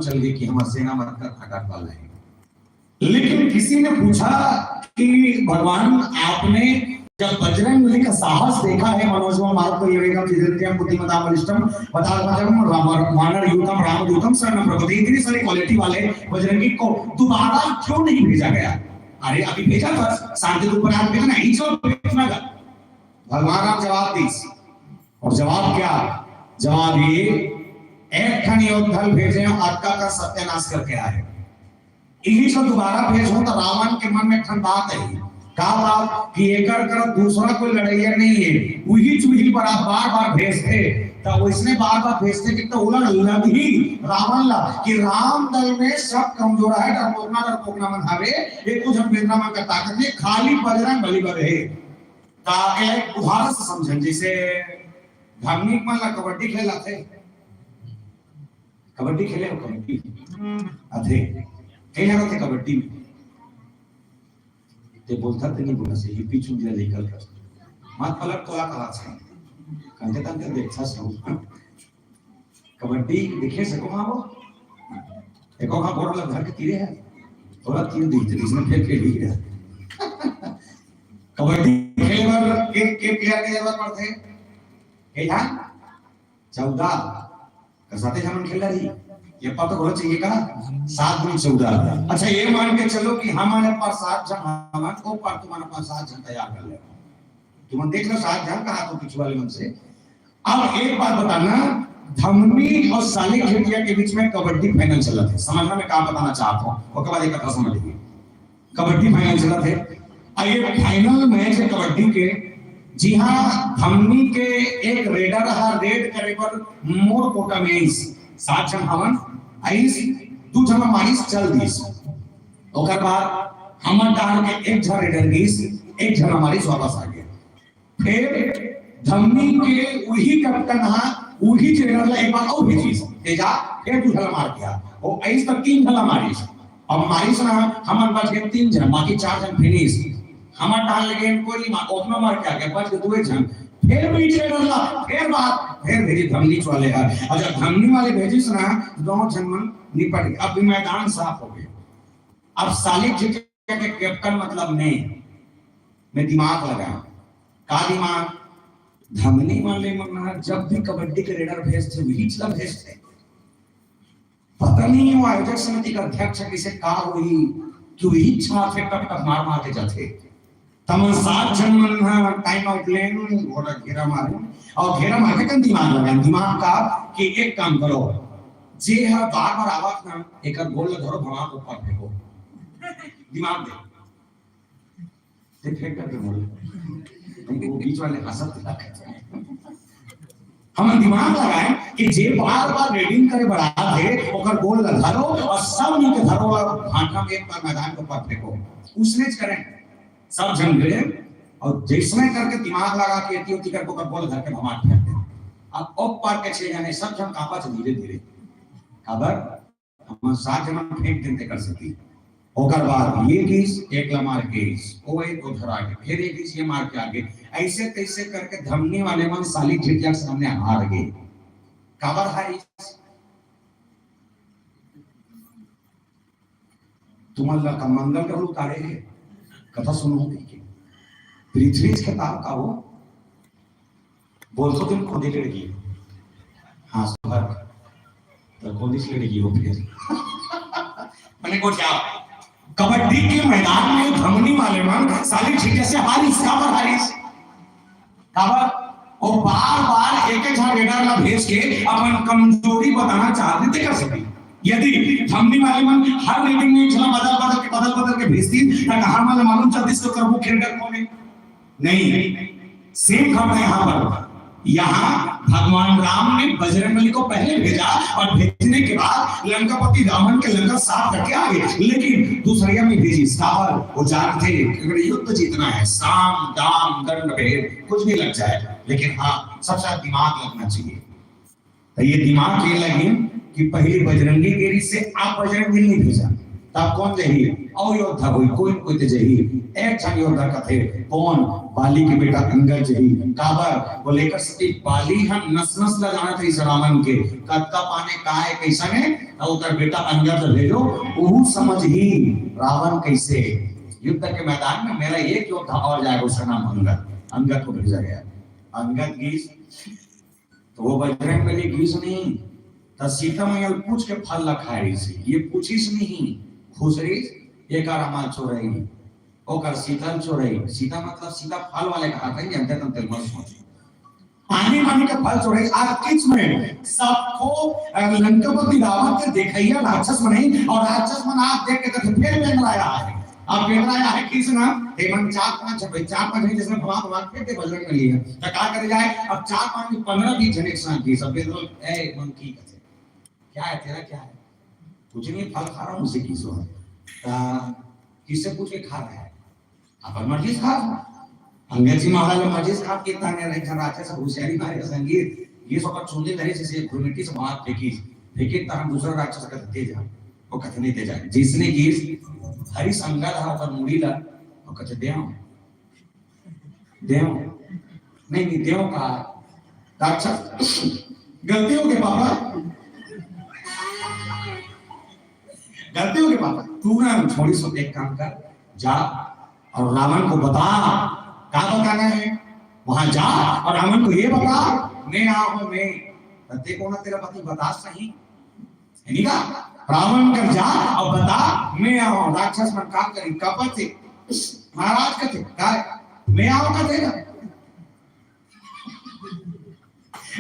चल गए कि हम सेना बनकर आकार पाल रहे हैं। लेकिन किसी ने पूछा कि भगवान आपने जब बजरंगबली का साहस देखा है, मनोजवा मार्ग येवेगम चिदंत्यम बुद्धिमताम बलिष्ठम बतावतम वानर युतम रामदूतम शरणं प्रपद्ये, इतनी सारी क्वालिटी वाले बजरंगी को दोबारा क्यों नहीं भेजा गया? अरे अभी भेजा था, शांति के ऊपर आप भेजना ही चलो भेजना था। भगवान आप जवाब दी, और जवाब क्या? जवाब ये, एक खन योद्धल भेजे अक्का का सत्यानाश करके आए। इन्हीं से दोबारा भेजो तो रावण के मन में ठंड बात है, कहा बात कि एकर कर दूसरा कोई लड़ाइया नहीं है, वही चूही पर आप बार बार भेजते, तो इसने बार बार भेजते कि तो उलट लग ही रावण ला कि राम दल में सब कमजोर है, डरपोकना मन हवे, एक कुछ हम भेजना मन का ताकत नहीं, खाली बजरंगबली बरे ता एक उदाहरण से समझन। जैसे धार्मिक मन ला कबड्डी खेला थे, कबड्डी खेले हो, कबड्डी अथे खेला थे कबड्डी में, ते बोलता थे नहीं बोला से ये पीछू दिया लेकर कर मत पलट तो कहा था कंते तंते देखा सो कबड्डी देखे सको हां वो एको का बोर्ड लग घर के तीरे है थोड़ा तीन दी थी, इसने फिर खेल ही है कबड्डी खेले बार के प्लेयर के जरूरत पड़ते ए था 14 का साथे हम खेल रही, ये पता होना चाहिए का 7 गुनी 14। अच्छा ये मान के चलो कि हमारे पास 7 जन, हमारे को पर तुम्हारे पास 7 जन तैयार कर ले, तुम देख लो 7 जन कहा तो पिछले वाले मन से। अब एक बात बताना, धमनी और साले खेतिया के बीच में कबड्डी फाइनल चला थे, समझना मैं क्या बताना चाहता हूँ, उसके बाद एक कथा समझ लीजिए। कबड्डी फाइनल चला थे, और ये फाइनल मैच है कबड्डी के। जी हाँ, धमनी के एक रेडर हा रेड करे पर मोर कोटा में 7 जन हवन आइस, 2 जन मारिस चल दिस, ओकर बाद हमर डाल के एक जन रेडर गइस, एक जन मारिस वापस आ गया। फिर धमनी के वही कैप्टन हा वही ट्रेनर ला एक बार और भेजिस, तेजा फिर 2 जन मार दिया, वो आइस तक 3 जन मारिस। अब मारिस ना हमर बच गए 3 जन, बाकी 4 जन फिनिश। हमर डाल लगे कोई ओपनर मार के आ गया, बच गए 2 जन। फिर भी ट्रेनर ला फिर बात फिर भेजी धमनी वाले है, अच्छा धमनी वाले भेजिस ना 2 जन मन निपट गए, अब भी मैदान साफ हो गया। अब सालिक जी के कैप्टन मतलब मैं दिमाग लगा, का दिमाग? धमनी वाले मन जब भी कबड्डी के रेडर भेजते वही चला भेजते, पता नहीं वो आयोजक समिति का अध्यक्ष किसे का हुई कि वही छात्र टक मार के जाते। तमन 7 जन मन टाइम आउट लेन घोड़ा घेरा मारे, और घेरा मार के दिमाग लगाए, दिमाग का कि एक काम करो, जे है बार बार आवाज ना एक गोल धरो भगा को ऊपर फेंको, दिमाग दे फेंक करके बोल, वो बीच वाले हंसत लगे। हम दिमाग लगाए कि जे बार बार रेडिंग करे बढ़ा दे ओकर गोल धरो, और सब नीचे धरो भाटा में एक बार मैदान को ऊपर फेंको, उसने करें सब जन गए, और जैसे करके दिमाग लगा के एटी करके ओकर गोल धर के भमा फेंक दे। अब ओप पार के 6 जने सब जन कापा धीरे धीरे, खबर हम 7 जन फेंक देते कर सकती। ओकर बाद ये गीस एक ला मार के ओ एक उधर आगे, फिर एक गीस ये मार के आगे, ऐसे तैसे करके धमनी वाले मन साली झिटिया के सामने हार गए। खबर हारी तुम्हारा का मंगल का उतारे है, कथा सुनो देखिए। पृथ्वी के ताव का वो बोल तो तुम खुद ही लड़की, हाँ सुबह तो खुद ही लड़की हो फिर मैंने को क्या कबड्डी के मैदान में धमनी वाले मन साली छिटे से हारिस, खबर और बार बार एक एक रेडर ला भेज के अपन कमजोरी बताना चाहते थे कर सके। यदि धमनी वाले मन हर रेडिंग में चला बदल के भेजती तो कहां वाला मालूम चलती इसको करबो खेलकर कोने नहीं। सेम खबर है यहां पर, यहाँ भगवान राम ने बजरंगबली को पहले भेजा, और भेजने के बाद लंकापति रावण के लंका साफ करके आ गए, लेकिन दूसरिया में भेजी सावर, वो जानते थे युद्ध जीतना है, साम दाम दंड भेद कुछ भी लग जाए, लेकिन हाँ सबसे दिमाग लगना चाहिए। तो ये दिमाग ये लगे कि पहले बजरंगी गिरी से आप बजरंगी नहीं भेजा, तब कौन जही और योद्धा हुई कोई ते जही एक छन योद्धा कथे कौन बाली के बेटा अंगद जही काबर वो लेकर सती बाली हम नस नस लगाना थी रावण के कत्ता पाने काय कैसा ने और उधर बेटा अंगद भेजो वो समझ ही रावण कैसे युद्ध के मैदान में मेरा एक योद्धा और जाएगा उसका नाम अंगद को भेजा गया अंगद गीस तो वो बजरंग बली गीस नहीं तो सीता मैया पूछ के फल लखाई से ये पूछिस नहीं खुसरी ये का रामाल चोरई ओकर सीता चोरई सीता मतलब सीता फल वाले कहा था जानते तुम तेल मत सोच पानी पानी का फल चोरई आज किस में सबको लंकापति रावण के देखैया राक्षस बने और राक्षस मन आप देख के फिर बेन आया है अब बेन आया है किस ना हेमंत चार पांच जिसने भगवान फिर ते बजरंग में लिया तो क्या करे जाए अब 4 5 15 20 जने एक साथ की सब बेन ए मन की कथे क्या है तेरा क्या है कुछ नहीं फल खा रहा हूँ उसे किसो किससे पूछ के खा रहा है अपन मर्जी खा अंग्रेजी महाराज मर्जी खा के ताने रहे जन राक्षस होशियारी मारे संगीत ये सब पर चुनले धरे से घुरमिट्टी से बात फेंकी तार दूसरा राक्षस का तेज जा वो कथे नहीं तेज जाए जिसने गिर हरि संगत है पर मुड़ी ला वो कथे देव नहीं देव का राक्षस गलती हो गई पापा गलती हो गई पापा तू ना छोड़ी सो एक काम कर जा और रावण को बता क्या बताना है वहां जा और रावण को ये बता मैं आऊं मैं पति को ना तेरा पति बता सही है नहीं का रावण कर जा और बता मैं आऊं राक्षस मन काम करी कपट से महाराज कहते काय मैं आऊं का तेरा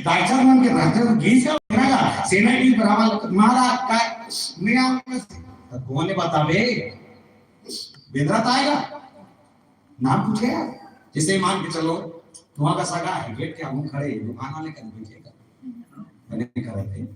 राक्षस मन के राक्षस गीत का सेना की बराबर महाराज काय मैं आऊं का कौन ने बतावे बेदरात आएगा नाम पूछेगा जिसे मान के चलो वहां का सगा है गेट के मुंह खड़े दुकान वाले कर बेचेगा मैंने कर रहे थे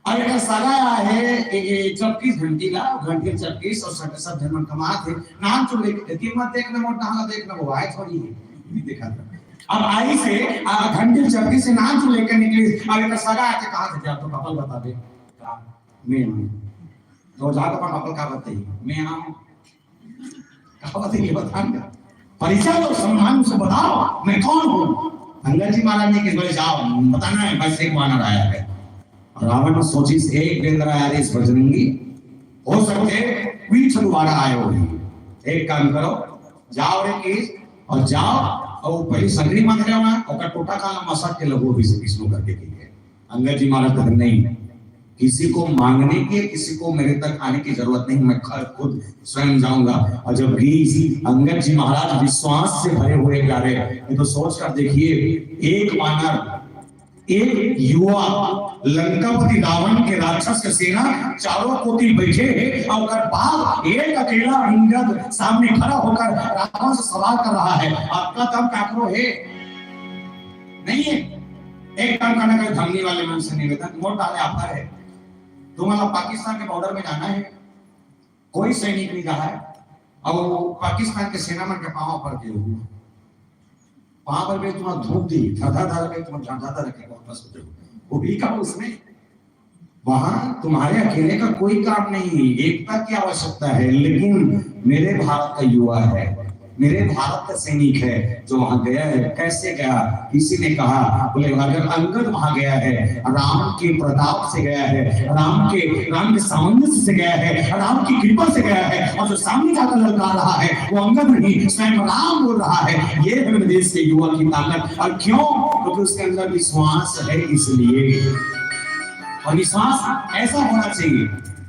और अगर सगा है 24 घंटी ला घंटी 24 और सब धर्म कमा थे नाम चुन ले कीमत देखना मोटा हाला देखना वो आए थोड़ी है देखा था अब आई से घंटी 24 से नाम चुन लेकर निकली अगर सगा है कहां से आप तो कपल बता दे मैं तो जाकर पर कपल का बताइए मैं आऊं कहा बताइए बताऊंगा परिचय लो सम्मान से बताओ मैं कौन हूं अंगद जी महाराज ने किस बोले जाओ बताना है बस एक वानर आया है रावण सोची से एक बेंद्र आया इस बजरंगी हो सकते पीछ दोबारा आए हो एक काम करो जाओ रे केस और जाओ और पहले संगरी मांग रहे हो ना और टोटा काला मसाक के लगो भी से विष्णु करके कहिए अंगद जी महाराज कहते नहीं किसी को मांगने की किसी को मेरे तक आने की जरूरत नहीं मैं खुद स्वयं जाऊंगा और जब गीस अंगद जी महाराज विश्वास से भरे हुए जा रहे ये तो सोच कर देखिए एक वानर एक युवा लंकापति रावण के राक्षस के सेना चारों कोटि बैठे और बाद एक अकेला अंगद सामने खड़ा होकर रावण से सवाल कर रहा है आपका तब काकरो है नहीं है एक काम करने का धमनी वाले मन से निवेदन वोट डाले आपका है तुम्हारा पाकिस्तान के बॉर्डर में जाना है कोई सैनिक नहीं रहा है और वो पाकिस्तान के सेना मन के पांव पर के वहां पर भी तुम्हारा धूप दी धधा धधा के तुम झांझाता रखे वापस होते हो वो भी कहा उसने वहां तुम्हारे अकेले का कोई काम नहीं एकता की आवश्यकता है लेकिन मेरे भारत का युवा है मेरे भारत का सैनिक है जो वहां गया है कैसे गया किसी ने कहा बोले अगर अंगद वहां गया है राम के प्रताप से गया है राम के सामंजस्य से गया है राम की कृपा से गया है और जो सामने जाकर ललकार रहा है वो अंगद नहीं स्वयं राम बोल रहा है ये है मेरे देश के युवा की ताकत और क्यों क्योंकि उसके अंदर विश्वास है इसलिए और विश्वास ऐसा होना चाहिए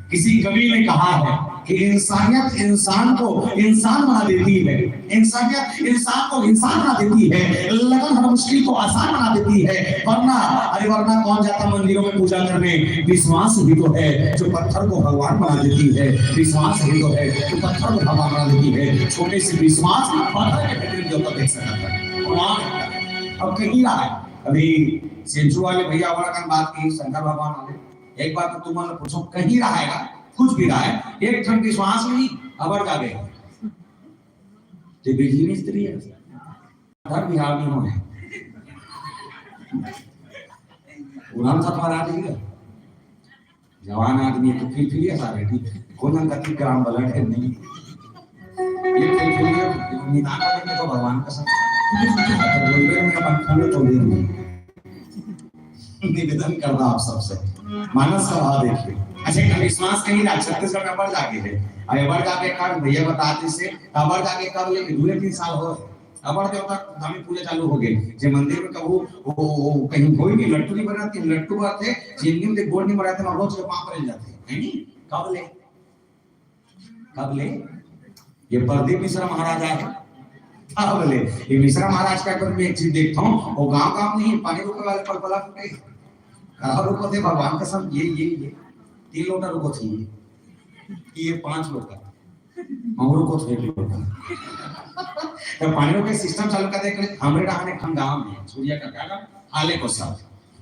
किसी कवि ने कहा है कि इंसानियत इंसान को इंसान बना देती है इंसानियत इंसान को इंसान बना देती है लगन हर मुश्किल को आसान बना देती है वरना कौन जाता मंदिरों में पूजा करने विश्वास ही तो है जो पत्थर को भगवान बना देती है विश्वास ही तो है जो पत्थर को भगवान बना देती है छोटे से विश्वास पत्थर के बेहतरीन देवता देख सकता है अब कहीं रहा है अभी सेंचू वाले भैया वाला बात की शंकर भगवान वाले एक बात तो तुम्हारा पूछो कहीं रहा है कुछ भी रहा है एक क्षण की श्वास नहीं अबर जा गए तो बिजली मिस्त्री है घर बिहार में होने उड़ान सब मारा देगा जवान आदमी तो फिर ऐसा बेटी कोन गति ग्राम ब्लड है नहीं ये फिर निदान करने तो भगवान का सब बोलबे में अपन खाने तो दे निवेदन करना आप सबसे मानस सभा देखिए। अच्छा एक विश्वास कहीं ना छत्तीसगढ़ में बढ़ जाके है और बढ़ जाके कब भैया बताते से बढ़ जाके कब ले 2-3 साल हो अबर देवता धामी पूजा चालू हो गई जे मंदिर में कबू वो कहीं कोई नहीं लट्टू नहीं बनाती लट्टू आते जिंदगी में गोड़ नहीं बनाते हम रोज वहां पर जाते है नहीं कब ले ये प्रदीप मिश्रा महाराज है कब ले ये मिश्रा महाराज का पर मैं एक चीज देखता हूं वो गांव नहीं पानी रोकने वाले पलपला फूटे कहा रुको थे भगवान कसम ये 3 लोटा रुको चाहिए ये 5 लोटा मंगरू को 1 लोटा तो पानी के सिस्टम चालू कर दे हमरे रहने खन गांव में सूर्य का क्या हाले को सब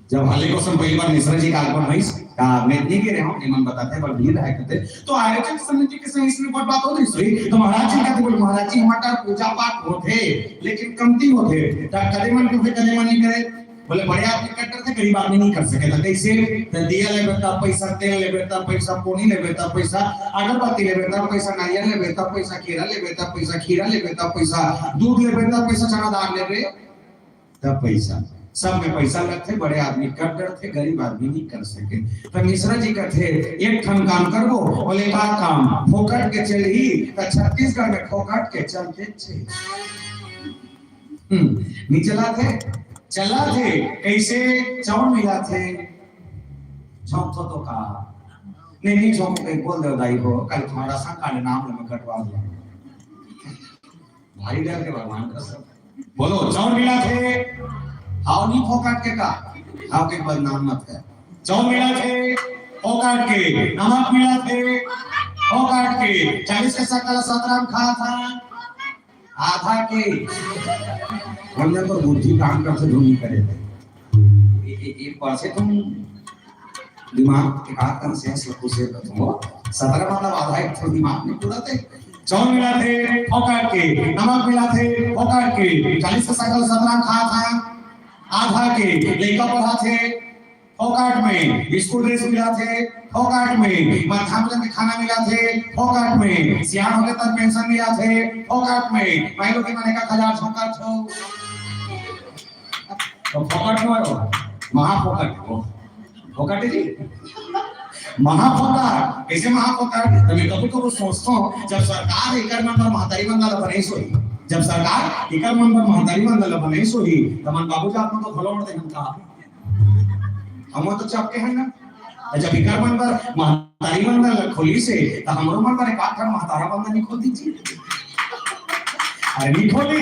जब हाले को सब पहली बार मिश्रा जी का आगमन हुई का मेदनी के रहो इमन बताते पर भीड़ है कहते तो आयोजक समिति के संग इसमें बहुत बात होती सही तो महाराज जी कहते बोले महाराज जी हमारा पूजा पाठ होते लेकिन कमती होते कदे मन नहीं करे बोले बड़े आदमी कट्टर थे गरीब आदमी नहीं कर सके कैसे दिया ले बेटा पैसा तेल ले बेटा पैसा पोनी ले बेटा पैसा अगरबत्ती ले बेटा पैसा नारियल ले बेटा पैसा केरा ले बेटा पैसा खीरा ले बेटा पैसा दूध ले बेटा पैसा चना दाल ले बे तब पैसा सब में पैसा लगते बड़े आदमी कट्टर थे गरीब आदमी नहीं कर सके तो मिश्रा जी का थे एक ठन काम करबो बोले का काम फोकट के चल ही तो छत्तीसगढ़ में फोकट के चलते थे निचला थे चला थे कैसे चौड़ मिला थे चौक तो का नहीं चौक पे बोल दो दाई को कल तुम्हारा शंका ने नाम में कटवा दिया भाई डर के भगवान का सब बोलो चौड़ मिला थे हाउ नहीं फोकट के का हाउ के बदनाम मत कर चौड़ मिला थे फोकट के नमक मिला थे फोकट के 40 के सकल 17 खा था आधा के हमने तो बुद्धि काम करते ढूंढी करे थे एक बार से तुम दिमाग के काट कर सेंस को से तुम 17 मतलब आधा एक थोड़ा दिमाग में पूरा थे चौल मिला थे फोकट के नमक मिला थे फोकट के 40 के सकल 17 खा था आधा के लेका पढ़ा थे फोकट में स्कूल ड्रेस मिला थे फोकट में माथामला में खाना मिला थे फोकट में सियान होके तक पेंशन मिला थे फोकट में भाई लोग के माने का 1000 फोकट हो तो फोकट हो महाफोकट हो फोकट जी महाफोकट कैसे महाफोकट तो मैं कभी सोचता हूं जब सरकार एकर नंबर महतारी मंडल बने सोई जब सरकार एकर नंबर महतारी मंडल बने सोई तमन बाबूजी आपन तो भलो मत हम का हम तो चपके हैं ना जब इकर मन पर महतारी मंडल खोली से तो हमरो मन पर एक आखर महतारा मंडल नहीं खोल दीजिए अरे नहीं खोली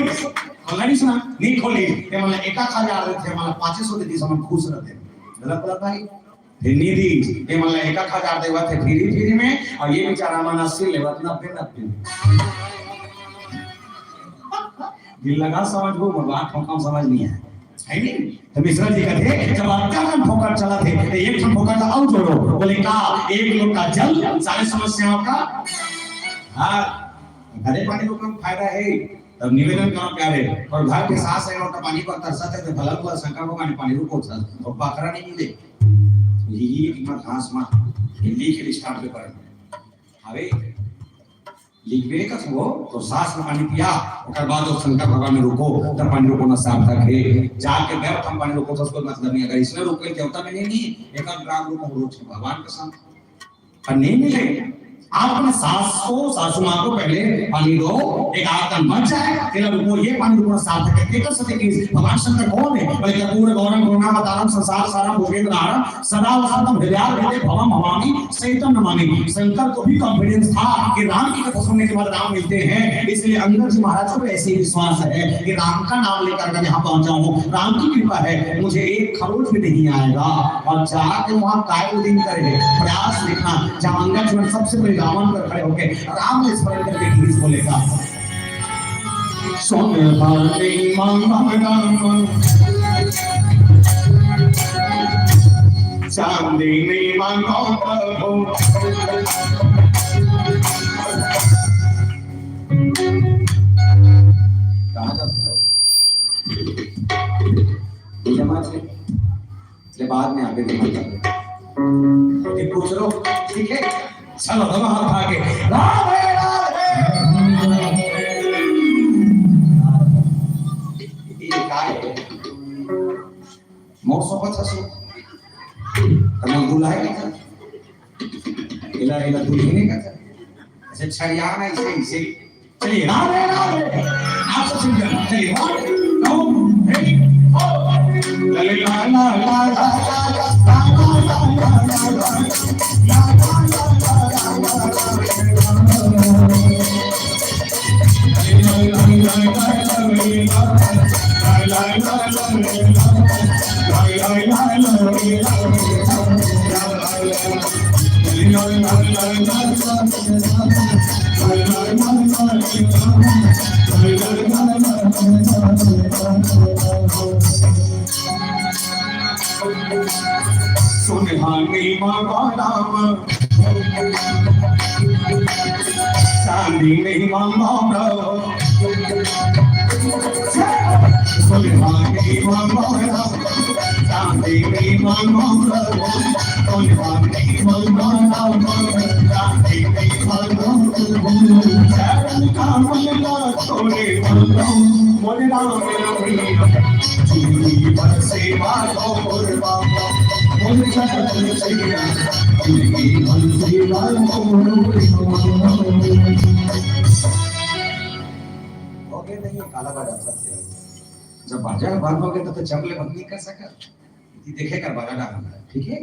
खोला नहीं सुना नहीं खोली ये मतलब 1000 देते मतलब 500 देती समझ खुश रहते गलत गलत भाई फिर निधि ये मतलब 1000 देवा थे फ्री में और ये बेचारा मन 80 लेवा 90 दिल लगा समझ को बात हम समझ नहीं है नहीं तो मिश्रा जी कहते जब अत्यावन फोकट चला थे तो एक ठन फोकट और जोड़ो बोले का एक लोग का जल सारे समस्याओं का हाँ गले पानी को कम फायदा है तब निवेदन करो प्यारे और घर के साथ है और पानी पर तरसते थे भला हुआ शंकर भगवान पानी रुको था और बकरा नहीं मिले ये कीमत घास मत हिंदी के स्टार्ट पे पर अबे लिखबे कस वो तो सास में पानी पिया ओकर बाद वो शंकर भगवान में रुको तब पानी रुको ना सार्थक है जाके बैठ हम पानी रुको तो उसको मतलब नहीं अगर इसने रुके देवता में नहीं एक ग्राम रुको रोज भगवान के साथ पर नहीं मिले आप अपने सासू मां को पहले पानी दो एक आदम बच जाए तेरा रुको ये पानी रुको सार्थक है कर सकते कि भगवान शंकर कौन है बोले कर्पूर गौरम करुणा बतारम संसार सारा भोगेंद्र आरम सदा वसंतम हृदयार हृदय भवम भवानी सहितम नमामि शंकर को भी कॉन्फिडेंस था कि राम की कथा सुनने के बाद राम मिलते हैं इसलिए अंगद जी महाराज को ऐसे विश्वास है कि राम का नाम लेकर मैं यहाँ पहुंचा हूँ राम की कृपा है मुझे एक खरोच भी नहीं आएगा और जाके वहाँ काय दिन करे प्रयास लिखना जहाँ अंगद जी सबसे पहले रावण पर खड़े होके राम ने स्मरण करके गीत बोलेगा सोने वाले मंगलम चांदनी मंगल प्रभु कहाँ जाते हो जमा से बाद में आगे जमा कर पूछ लो ठीक है चलो दोनों हाथ आगे राधे राधे ये काय मौसम अच्छा सो तमाम दुल्हा का इला इला दुल्हने का ऐसे छड़ियाना इसे चलिए राधे राधे आप सब सुन जाना चलिए ला ला ला ला सुनहानी माम चांदी नहीं माम सुनहानी माम चांदी नहीं माम सुनहानी माम चांदी नहीं माम छोड़े मोरे राम जी बरसे मारो मोरे बाबा मोरे चरण सैया जी बरसे मारो मोरे ओके नहीं काला बाजा सकते जब बाजा बांधोगे तो चपले बंद नहीं कर सका ये देखेगा बाजा डालना ठीक है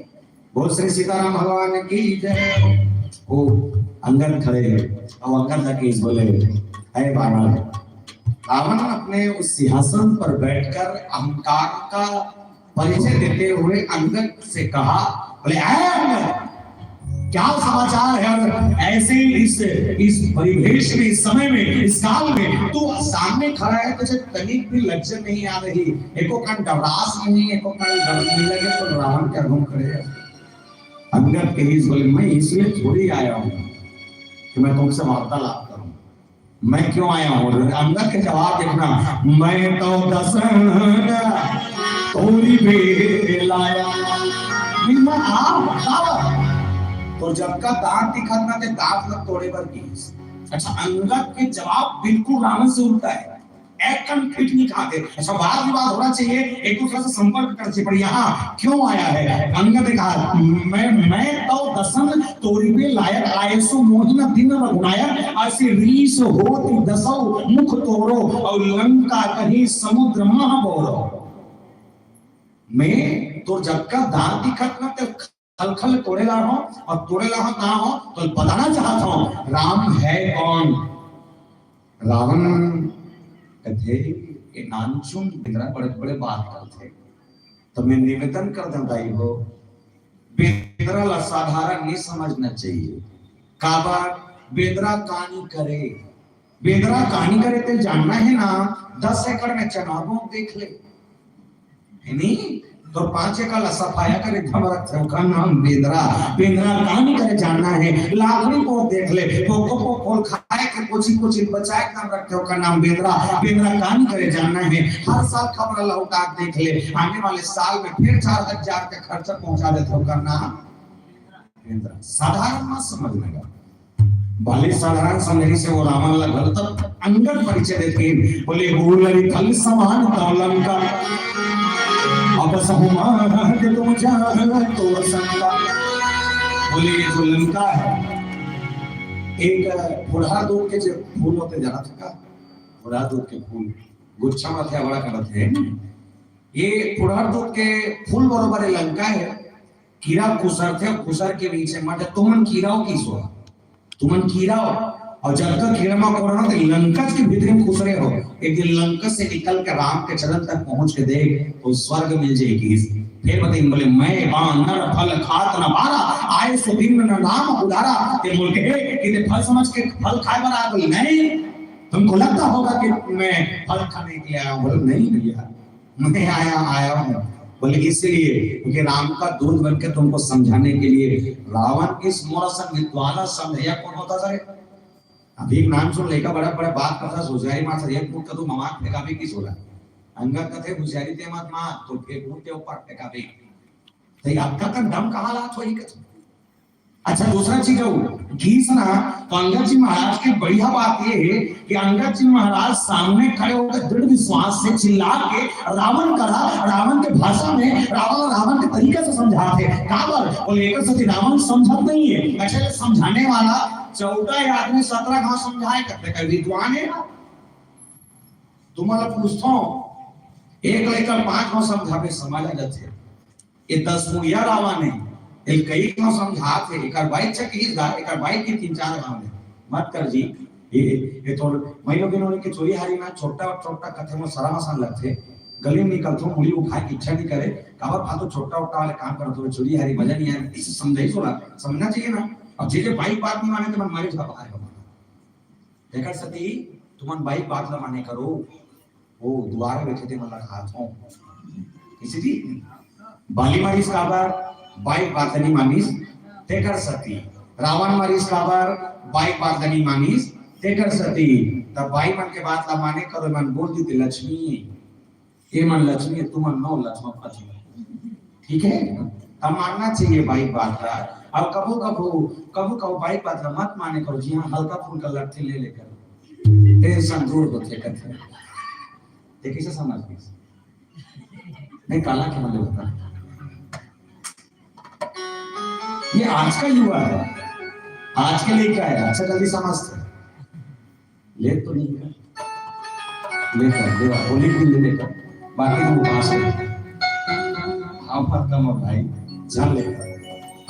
बोल श्री सीताराम भगवान की जय ओ अंगद खड़े और अंगद जाके इस बोले अरे बाबा रावण अपने उस सिंहासन पर बैठकर अहंकार का परिचय देते हुए अंगद से कहा बोले अंगद क्या समाचार है और ऐसे इस परिवेश में इस समय में इस काल में तू सामने खड़ा है तुझे तनिक भी लज्जा नहीं आ रही एको कण डबरास नहीं एको कण डर नहीं लगे तो रावण क्या घूम खड़े है अंगद के ही बोले मैं इसलिए थोड़ी आया हूं कि मैं तुमसे वार्तालाप करूं मैं क्यों आया हूं अंगद के जवाब देखना मैं तो दसन तोरी बे लाया मैं आ तो जब का दांत दिखत ना ते दांत न तोड़े बर की अच्छा अंगद के जवाब बिल्कुल रावण से उल्टा है एक कण फिट नहीं खाते अच्छा बात विवाद होना चाहिए एक दूसरे से संपर्क करना चाहिए पर यहाँ क्यों आया है अंगद ने कहा मैं तो दसन तोरी पे लायक आए सो मोहिना दिन रघुनाया ऐसे रीस होती दसो मुख तोरो और लंका कहीं समुद्र महा बोरो मैं तो जब का दांत दिखत ना ते खल खल तोड़े ला हो और तोड़े ला हो ना हो तो बताना चाहता हूं राम है कौन रावण कहते ये नानचुन इतना बड़े बड़े बात करते तो मैं निवेदन कर देता ही हो बेदरा ला साधारण नहीं समझना चाहिए काबा बेदरा कहानी करे बेदरा कहानी करे तो जानना है ना 10 एकड़ में चनाबों देख ले है नहीं तो 5 एकड़ सफाया करे धमरक का नाम बेदरा बेदरा कहानी करे जानना है लाखड़ी को देख ले को खोल खाए के कुछ बचाए नाम रखे का नाम बेदरा बेदरा कहानी करे जानना है हर साल खबर लौटा देख ले आने वाले साल में फिर 4000 का खर्चा पहुंचा देते का नाम बेदरा साधारण मत समझने का भले साधारण समझने से वो रावण लगल तब अंगद परिचय देते बोले भूलरी थल समान तौलन का अब सहुमान तुम जान तो संगा बोले ये जो लंका है एक फुलहा दूध के जो फूल होते जाना था फुलहा दूध के फूल गुच्छा में थे बड़ा करते हैं ये फुलहा दूध के फूल बरोबर लंका है कीड़ा कुसर थे कुसर के बीच में मतलब तुमन कीड़ाओं की सोआ तुमन कीड़ाओं और जब तक कीड़ा मकोड़ा तो लंका के भीतर में खुश रहे हो एक दिन लंका से निकल के राम के चरण तक पहुंच के देख तो स्वर्ग मिल जाएगी फिर बताइए बोले मैं बानर फल खात न पारा आए सो दिन न नाम उदारा ते बोल के कि फल समझ के फल खाए बना बोले नहीं तुमको लगता होगा कि मैं फल खाने के लिए आया हूं बोले नहीं भैया मैं आया हूं बोले इसलिए क्योंकि राम का दूध बनकर तुमको समझाने के लिए रावण इस मोरसन विद्वाना समझया कौन होता सर अभी एक नाम सुन लेका बड़ा बड़ा बात कथा होशियारी मां से एक मुक्त तो ममाक फेंका भी किस होला अंगद कथे होशियारी ते मत मां तो फेंक मुंह के ऊपर फेंका भी तो आपका का दम कहां लात होई कथा अच्छा दूसरा चीज है घी ना, तो अंगद जी महाराज की बढ़िया बात ये है कि अंगद जी महाराज सामने खड़े होकर दृढ़ विश्वास से चिल्ला के रावण करा, रावण के भाषा में रावण के तरीके से समझाते काबर और लेकर सती रावण समझत नहीं है। अच्छा समझाने वाला 14 आदमी 17 गांव समझाए करते कई विद्वान है। तुम्हारा पूछता हूं एक लेकर 5 गांव समझावे समझा जाते ये 10 मुड़िया रावण है कई गांव समझाते एक बाइक छे कि एक बाइक के 3-4 गांव ने मत कर जी ये तो मैं लोग इन्होंने के चोरी हारी में छोटा कथे में सरा मसान लगते गली में निकलते मुड़ी उठाए की इच्छा नहीं करे काबर फालतू छोटा वाले काम करते हुए चोरी हारी मजा नहीं आए इसे समझाई सोला समझना चाहिए ना। और जे बाइक बात नहीं माने तो मन मारी जाता है देखा सती तुमन बाइक बात ला माने करो वो द्वार बैठे थे मतलब हाथ हो इसी थी बाली मारिस काबर बाइक बात नहीं मानिस ते कर सती रावण मारिस काबर बाइक बात नहीं मानिस ते कर सती तब बाई मन के बात ला माने करो मन बोल दी थी लक्ष्मी ये मन लक्ष्मी तुम मन नो लक्ष्मण पति ठीक है तब मानना चाहिए बाइक बात का। अब कबो बाइक बात ला मत माने करो जी हां हल्का फुल्का लट्ठी ले लेकर टेंशन दूर होते कहते ये कैसे समझ नहीं काला के मतलब होता ये आज का युवा है आज के लिए क्या है अच्छा जल्दी समझते ले तो नहीं है लेकर देवा होली भी ले लेकर बाकी तो उपास है हाँ कम और भाई जान लेकर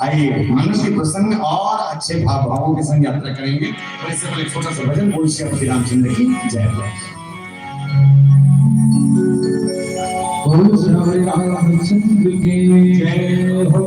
आइए मनुष्य प्रसन्न और अच्छे भावों के संग यात्रा करेंगे। और इससे पहले छोटा सा भजन बोल श्री रामचंद्र की जय हो श्री रामचंद्र की जय हो।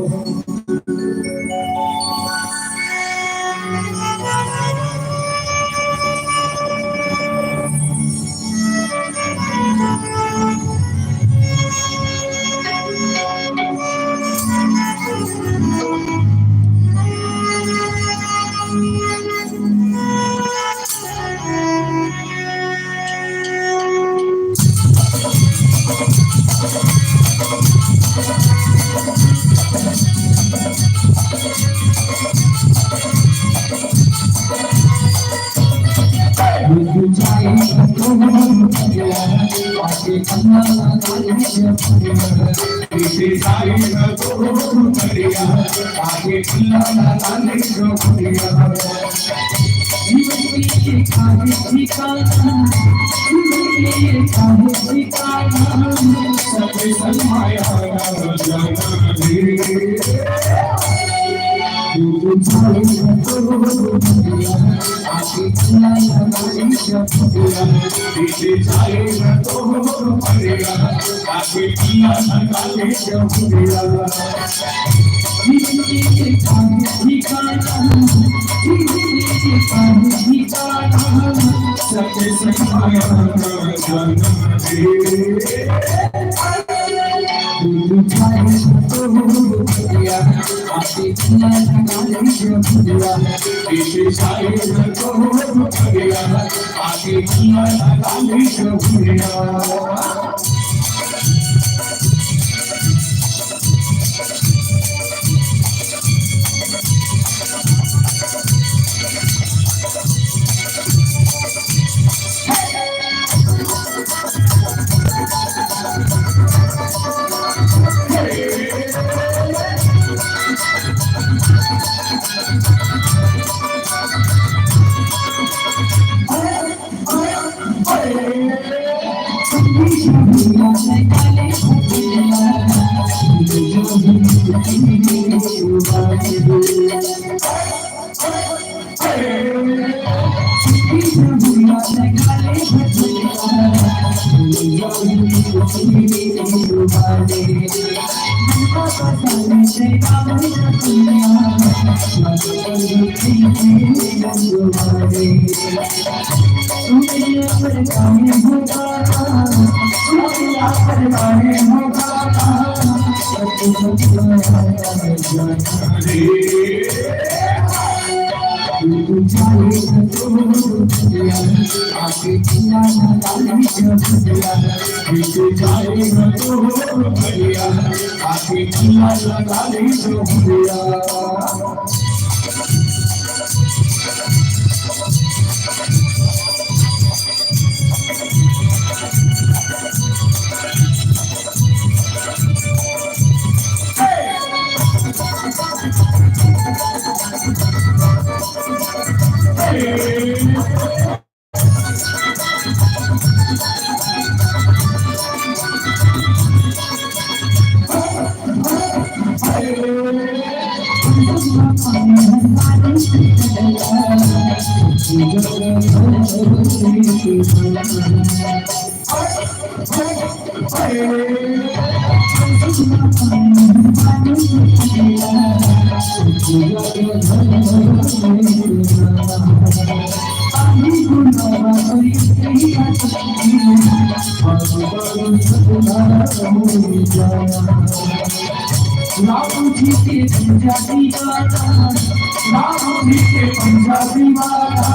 लालू जी के पंजाबी वाला, लालू जी के पंजाबी वाला,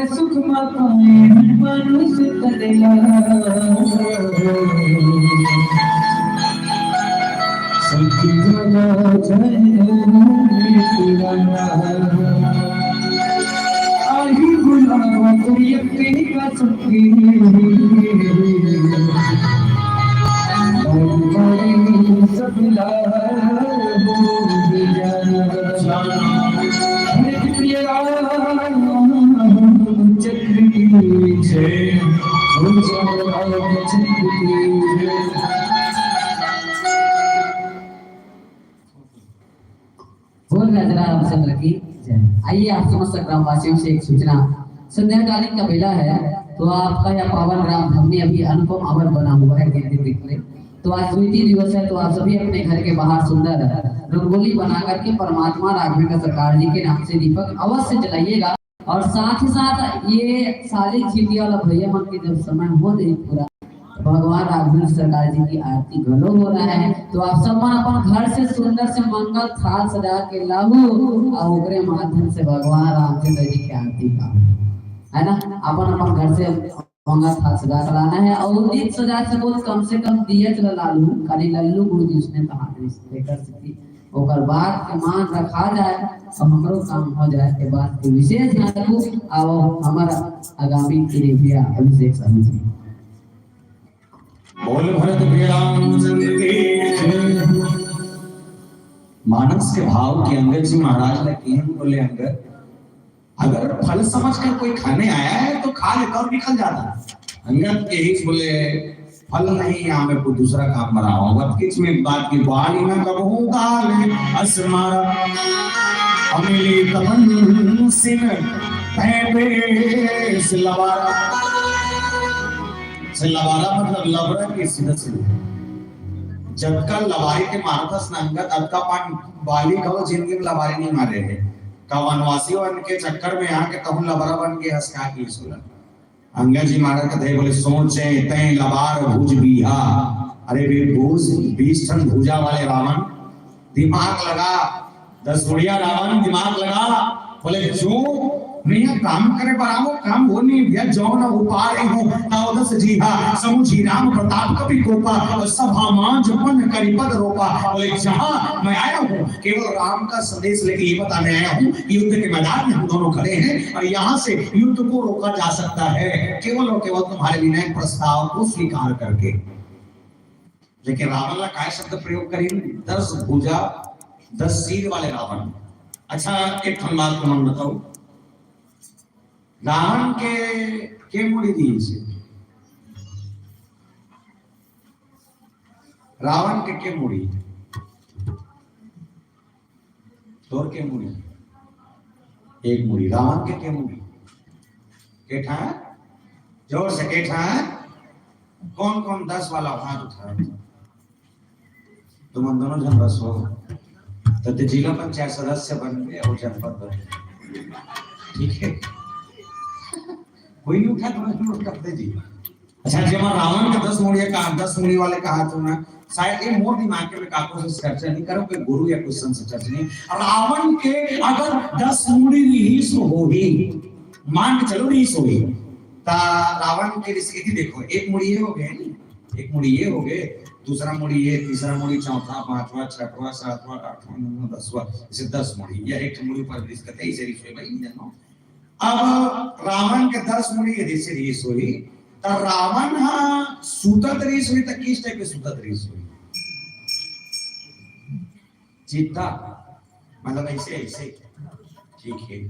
सुख मकाए मनुष्य तड़ला सखी जगा आई बुलावा तो ये का सखी सबला बोल राजा रामचंद्र की आइए आप समस्त ग्रामवासियों से एक सूचना। संध्याकालीन का बेला है तो आपका यह पावन ग्राम धमनी अभी अनुपम अमर बना हुआ है दिन दिन। तो आज स्मृति दिवस है तो आप सभी अपने घर के बाहर सुंदर रंगोली बना करके परमात्मा राघवेंद्र सरकार जी के नाम से दीपक अवश्य जलाइएगा। और साथ ही साथ ये सारी चीटिया वाला भैया मन के जब समय हो नहीं पूरा भगवान राघवेंद्र सरकार जी की आरती घलो हो रहा है तो आप सब अपन घर से सुंदर से मंगल थाल सजा के लाओ और ओकरे माध्यम से भगवान रामचंद्र जी की आरती का है ना अपन घर से मंगल थाल सजा कर लाना है। और दीप सजा से बहुत कम से कम दिया चला लालू खाली लल्लू गुरु जी उसने कहा लेकर सकती ओकर बाद के मान रखा जाए और हमरो काम हो जाए के बाद के विशेष ध्यान रखो। आओ हमारा आगामी क्रिया अभिषेक समिति बोल भरत रामचंद्र की मानस के भाव के अंगद जी महाराज ने किए बोले अंगद अगर फल समझकर कोई खाने आया है तो खा लेता और निकल जाता। अंगद के ही बोले फल नहीं यहाँ में कोई दूसरा काम बना होगा किस में बात की बाली में कब होगा असमारा अमिली तमन सिन पैबे सिलवारा सिलवारा मतलब लबरा की सीधा सीधा जब कल लवारी के मारथस नंगत अब का पान बाली का जिंदगी में लवारी नहीं मारे है का वनवासियों के चक्कर में यहाँ के कहूँ लबरा बन के हंसका की सुना अंगद जी महाराज कहते बोले सोचे तय लबार भुज बिहा अरे वे भूज 20 टन भुजा वाले रावण दिमाग लगा 10 गुड़िया रावण दिमाग लगा बोले जो नहीं काम करे बराबर काम वो नहीं भैया जो न उपाय हो तावदस जी हा समुझी राम प्रताप कभी कोपा सभा मान जपन करी पद रोपा। बोले जहां मैं आया हूँ केवल राम का संदेश लेके ये बताने आया हूँ युद्ध के मैदान में हम दोनों खड़े हैं और यहाँ से युद्ध को रोका जा सकता है केवल और केवल तुम्हारे विनय प्रस्ताव को स्वीकार करके। लेकिन रावण ने काय शब्द प्रयोग करी 10 भुजा 10 सिर वाले रावण। अच्छा एक बात को मन बताओ रावण के मुड़ी दी से रावण के मुड़ी तोर के मुड़ी एक मुड़ी, रावण के मुड़ी केठा जोर से केठा। कौन कौन 10 वाला हाथ उठा, तुम दोनों जन बस हो तो जिला पंचायत सदस्य बन गए और जनपद बन गए, ठीक है। कोई नहीं उठा, तुम्हें नोट करते जी। अच्छा जब रावण के 10 मुड़िया का 10 मुड़ी वाले का हाथ होना, शायद ये मोर दिमाग में काको से चर्चा नहीं करो, कोई गुरु या क्वेश्चन से चर्चा नहीं। रावण के अगर 10 मुड़ी रीस होगी, मान के चलो रीस होगी, ता रावण के स्थिति देखो, एक मुड़ी ये हो गए, एक मुड़ी ये हो गए, दूसरा मुड़ी ये, तीसरा मुड़ी, चौथा, पांचवा, छठवां, सातवां, आठवां, नौवां, 10वां, इसे 10 मुड़ी या एक मुड़ी पर रीस करते ही से रीस हुई भाई, नहीं जानो। अब रावण के 10 मुड़ी यदि से रीस हुई, तो रावण हाँ सूतत रीस हुई, तो किस टाइप के सूतत रीस हुई? चित्ता, मतलब ऐसे ऐसे, ठीक है,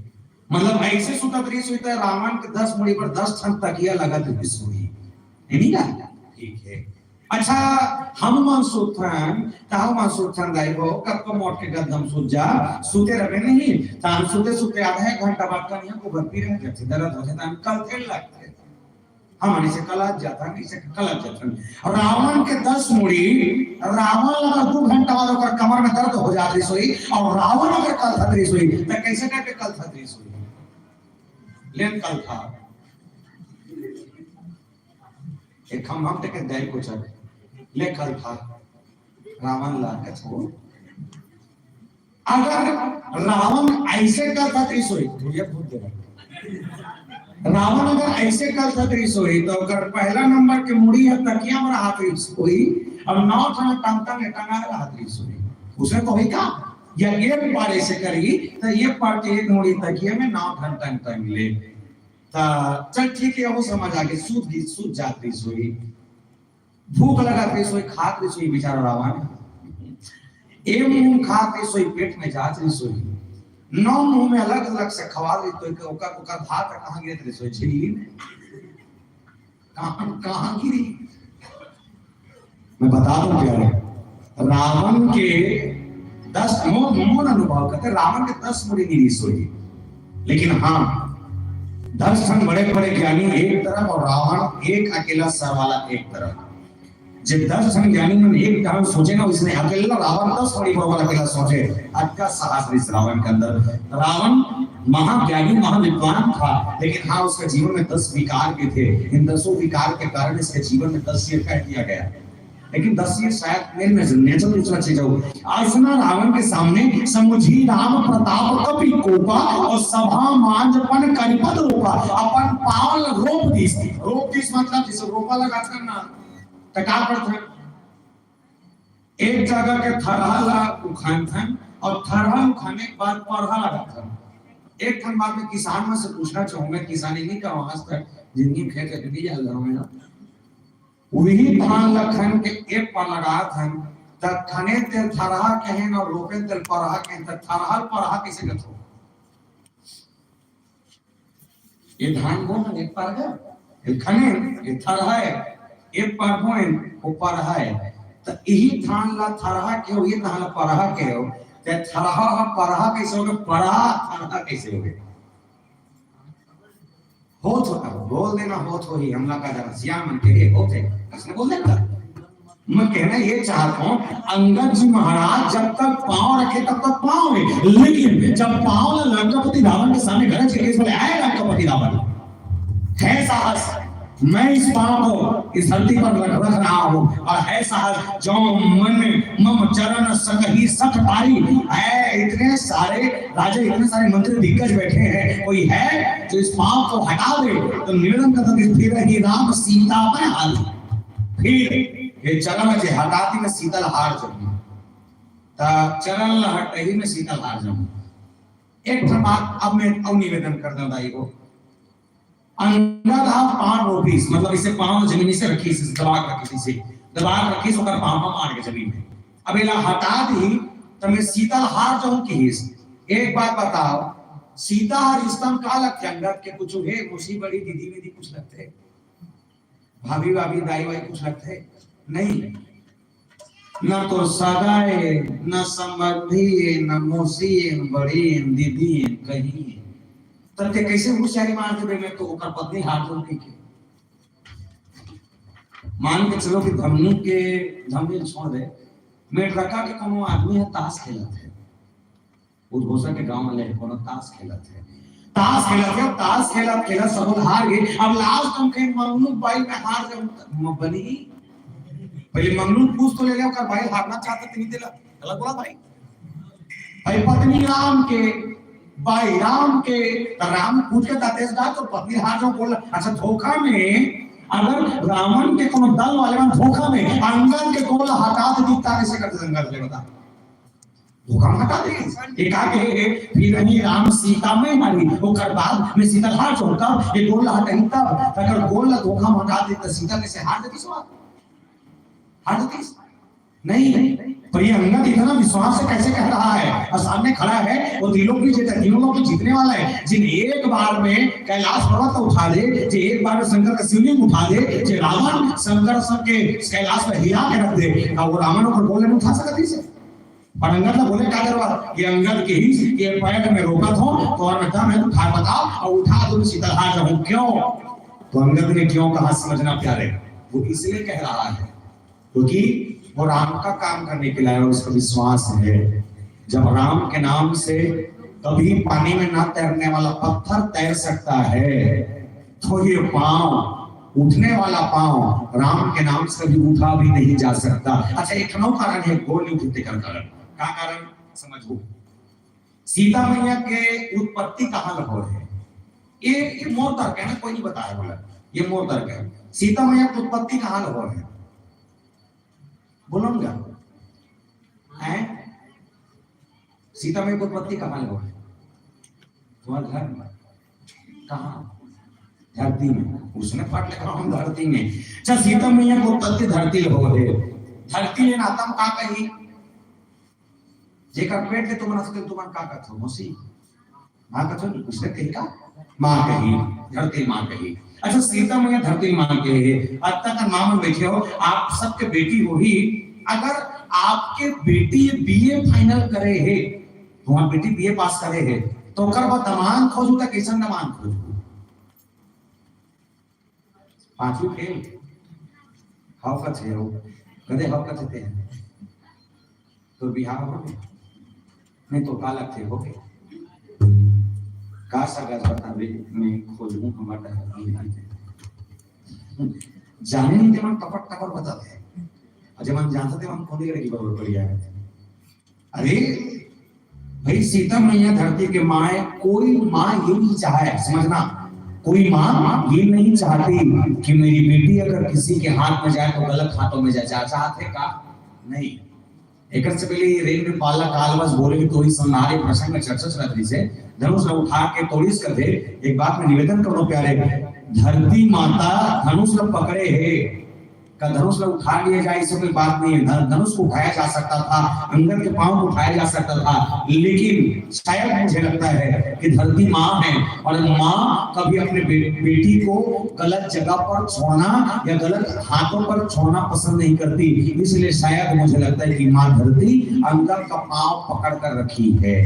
मतलब ऐसे सूतत रीस हुई, तो रावण के 10 मुड़ी पर 10 ठन तकिया लगा रीस हुई, नहीं ना? ठीक है। अच्छा हनुमान सूत्रन ताहुमान सूत्रन दाइबो कब को मोट के गदम सूत जा सूते रहे नहीं, तान सूते आधा एक घंटा बाद का नहीं को भरती रह जाते, दर्द हो जाता, कल थे लगते हमारे से कलज जाता, नहीं से कलज जाता। रावण के 10 मुड़ी, रावण अगर 2 घंटा बाद ओकर कमर में दर्द हो जाती सोई, और रावण अगर कल थतरी सोई, तो कैसे टाइप के कल थतरी सोई? लेन कल था एक हम टेके दाई को चल ले कल था रावण ला के छोड़। अगर रावण ऐसे कल थतरी सोई, मुझे भूल गया, रावण अगर ऐसे कल थतरी सोई, तो अगर पहला नंबर के मुड़ी है तकिया में हाथरी सोई, और 9 ठाना टंगता में टंगा हाथरी सोई, उसने तो वही कहा या एक बार ऐसे करी तो ये पार्ट एक मुड़ी तकिया में 9 ठान टंग ले, चल ठीक है, वो समझ आ गई, सूत जाती सोई, भूख लगाती सोई, खाती सोई बेचारा रावण, एक मुंह खाती सोई, पेट में जाती सोई, 9 मुंह में अलग अलग से खवा दी, तो ओकर भात कहां गिरत रे सोई, झिल्ली में कहां गिरी? मैं बता दूं प्यारे, रावण के 10 मोन अनुभव करते, रावण के 10 मुड़ी नहीं सोई, लेकिन हाँ 10 ठन बड़े बड़े ज्ञानी एक तरफ और रावण एक अकेला सर वाला एक तरफ। जब 10 ठन ज्ञानी में एक तरफ सोचे ना, उसने अकेला रावण 10 बड़ी वाला अकेला सोचे, अटका साहस इस रावण के अंदर। रावण महाज्ञानी महाविद्वान था, लेकिन हाँ उसके जीवन में 10 विकार भी थे, इन 10 विकार के कारण इसके जीवन में 10 ये कह दिया गया, लेकिन 10 ये शायद मेरे नजर नेचर दूसरा चीज हो। आसना रावण के सामने समुझी राम प्रताप कपि कोपा, और सभा मांजपन करिपद रोपा, अपन पावल रोप दिस मतलब जिसे रोपा लगा करना टका पड़ता, एक जगह के थरहा उखान था, और थरहा उखाने के बाद पढ़ा लगा था। एक ठन बात में किसान में से पूछना चाहूंगा, किसानी नहीं करो आज तक जिंदगी खेत के नहीं जा रहा हूं, वही धान लखन के एक पर लगा था, तब खने तेल थरहा कहें और रोपे तेल परहा कहें, तब थरहा परहा कैसे गथो? ये धान बोन एक पर है, ये खने ये थरहा है, एक पर बोन वो परहा है, तो यही धान ला थरहा के हो, ये धान ला परहा के हो, ते थरहा परहा कैसे होगे, परहा थरहा कैसे होगे? होत होता बोल देना, होत हो ही हमला का जरा सिया मन के होते इसने बोल देता। मैं कहना ये चाहता हूं, अंगद जी महाराज जब तक पांव रखे तब तक पांव है, लेकिन जब पांव लंकापति रावण के सामने खड़े थे, बोले आए लंकापति रावण है साहस, मैं इस पांव को इस धरती पर रख रहा हूं, और है साहस जो मन मम चरण सकही सठ पारी है। इतने सारे राजा इतने सारे मंत्री दिग्गज बैठे हैं, कोई है जो इस पांव को हटा दे तो निर्णय कदम फिर ही राम सीता पर हाल, फिर ये चरण जे हटाती में शीतल हार जमी, ता चरण हटही में शीतल हार जमी। एक बात अब मैं निवेदन कर दूं दाई को, अंगद आप पांव रोपीस, मतलब इसे पांव जमीन से रखी, इसे दबा रखी, इसे दबा रखी, उसका पांव मार के जमीन में, अब इला हटा दी तो मैं शीतल हार जाऊं कि एक बात बताओ, सीता हर स्तंभ का लगते, अंगद के कुछ है मुसी बड़ी दीदी में कुछ लगते, भाभी भाभी दाई वाई कुछ लगते नहीं, न तो सगाए न संबंधी न मौसी बड़ी दीदी कहीं तब ते कैसे होशियारी मार देबे में तो ओकर पत्नी हाथ जोड़ के मान के चलो कि धमनी छोड़ दे मेढरका के कोनो आदमी है ताश खेलत है उद्घोषक के गांव में ले कोनो ताश खेलत है ताश खेलत सब हार गए अब लास्ट हम कहीं मंगनू बाई में हार गए बनी पहले मंगनू पूछ तो ले लिया कर भाई हारना चाहते थे नहीं दिला गलत बोला भाई पत्नी राम के भाई राम के राम पूछ के तातेश दा तो पत्नी हार जो बोला अच्छा धोखा में अगर रावण के कोनो दल वाले में धोखा में अंगद के गोल हटा दे दिखता कैसे करते जंगल ले बता धोखा में हटा दे एक आगे फिर नहीं राम सीता में मारी वो कर बाद में सीता हार छोड़ता ये गोल हटाई तब अगर गोल धोखा में हटा दे तो सीता कैसे हार देती सवाल हार देती नहीं पर ये अंगद इतना विश्वास से कैसे कह रहा है और सामने खड़ा है वो तीनों की जीतने वाला है जिन एक बार में कैलाश पर्वत उठा दे जो एक बार में शंकर का शिवलिंग उठा दे जो रावण शंकर सब के कैलाश में हिला के रख दे और वो रावण को बोले उठा सकती से पर अंगद बोले क्या करवा ये अंगद के ही ये पैर में रोकत हो तो और मैं दम है उठा बताओ और उठा दो सीता जाऊं क्यों तो अंगद ने क्यों कहा समझना प्यारे वो इसलिए कह रहा है क्योंकि वो राम का काम करने के लिए उसका विश्वास है जब राम के नाम से कभी पानी में ना तैरने वाला पत्थर तैर सकता है तो ये पांव उठने वाला पांव राम के नाम से भी उठा भी नहीं जा सकता अच्छा एक नौ कारण है गोल नहीं उठते का कारण समझो सीता मैया के उत्पत्ति कहां लहो है ये मोर तर्क है ना कोई नहीं बताया बोला ये मोर तर्क है सीता मैया की उत्पत्ति कहां लहो है बोलूंगा हैं सीता मैया की उत्पत्ति कहां लहो है तुम्हारे घर में कहां धरती में उसने पाठ लिखा हम धरती में अच्छा सीता मैया की उत्पत्ति धरती लहो है धरती ने नातम का कही जेकर पेट ले तुम ना सकते तुम का कथो मौसी मां कथो उसने कही का मां कही धरती मां कही अच्छा सीता मैया धरती मां कही अब तक मां बैठे हो आप सबके बेटी हो ही अगर आपके बेटी बीए फाइनल करे है तुम्हारी बेटी बीए पास करे है तो ओकर बाद दमान खोजू त कैसन दमान खोजू पांचवी फेल हाउ का थे हो कदे हाउ का थे तो बिहार हो नहीं तो कालक थे हो का सगा बतावे मैं खोजूं हमारा जाने नहीं ते मन टपक टपक बताते अजय मन जानते थे हम कौन की बराबर बढ़िया है अरे भाई सीता मैया धरती के माँ है कोई माँ ये नहीं चाहे समझना कोई माँ ये नहीं चाहती कि मेरी बेटी अगर किसी के हाथ में जाए तो गलत हाथों में जाए चाहते का नहीं एक से पहले रेल में पाला कालवश बोले कि तोड़ी संहारे प्रसंग में चर्चा चल रही से धनुष ने उठा के तोड़ीस कर दे एक बात में निवेदन करो प्यारे धरती माता धनुष ने पकड़े है का धनुष में उठा लिया जाए इससे कोई बात नहीं है धनुष को उठाया जा सकता था अंगद के पांव को उठाया जा सकता था लेकिन शायद मुझे लगता है कि धरती माँ है और माँ कभी अपने बेटी को गलत जगह पर छोड़ना या गलत हाथों पर छोड़ना पसंद नहीं करती इसलिए शायद मुझे लगता है कि माँ धरती अंगद का पांव पकड़ कर रखी है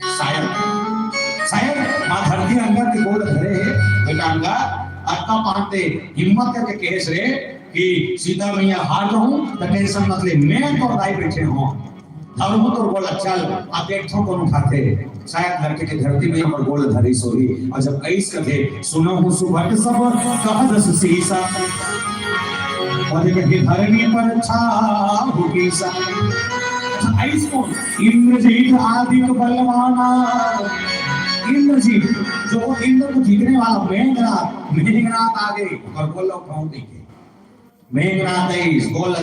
शायद माँ धरती अंगद के गोद धरे है बेटा अंगद अत्ता पाते हिम्मत करके कहेस रे कि सीता मैया हार रहूं तो टेंशन मत ले मैं तो दाई बैठे हूं धरहूं तो बोला चल आप देखो कौन उठाते शायद लड़के के धरती में पर गोल धरी सोही और जब ऐस कथे सुनो हूं सुभग सब कहत सीसा और के धरनी पर छा होगी सा ऐस को इंद्रजीत आदि बलवाना इंद्रजीत जो इंद्र को जीतने वाला मेघनाथ आगे और बोलो कौन देखे मेघनाथ गोल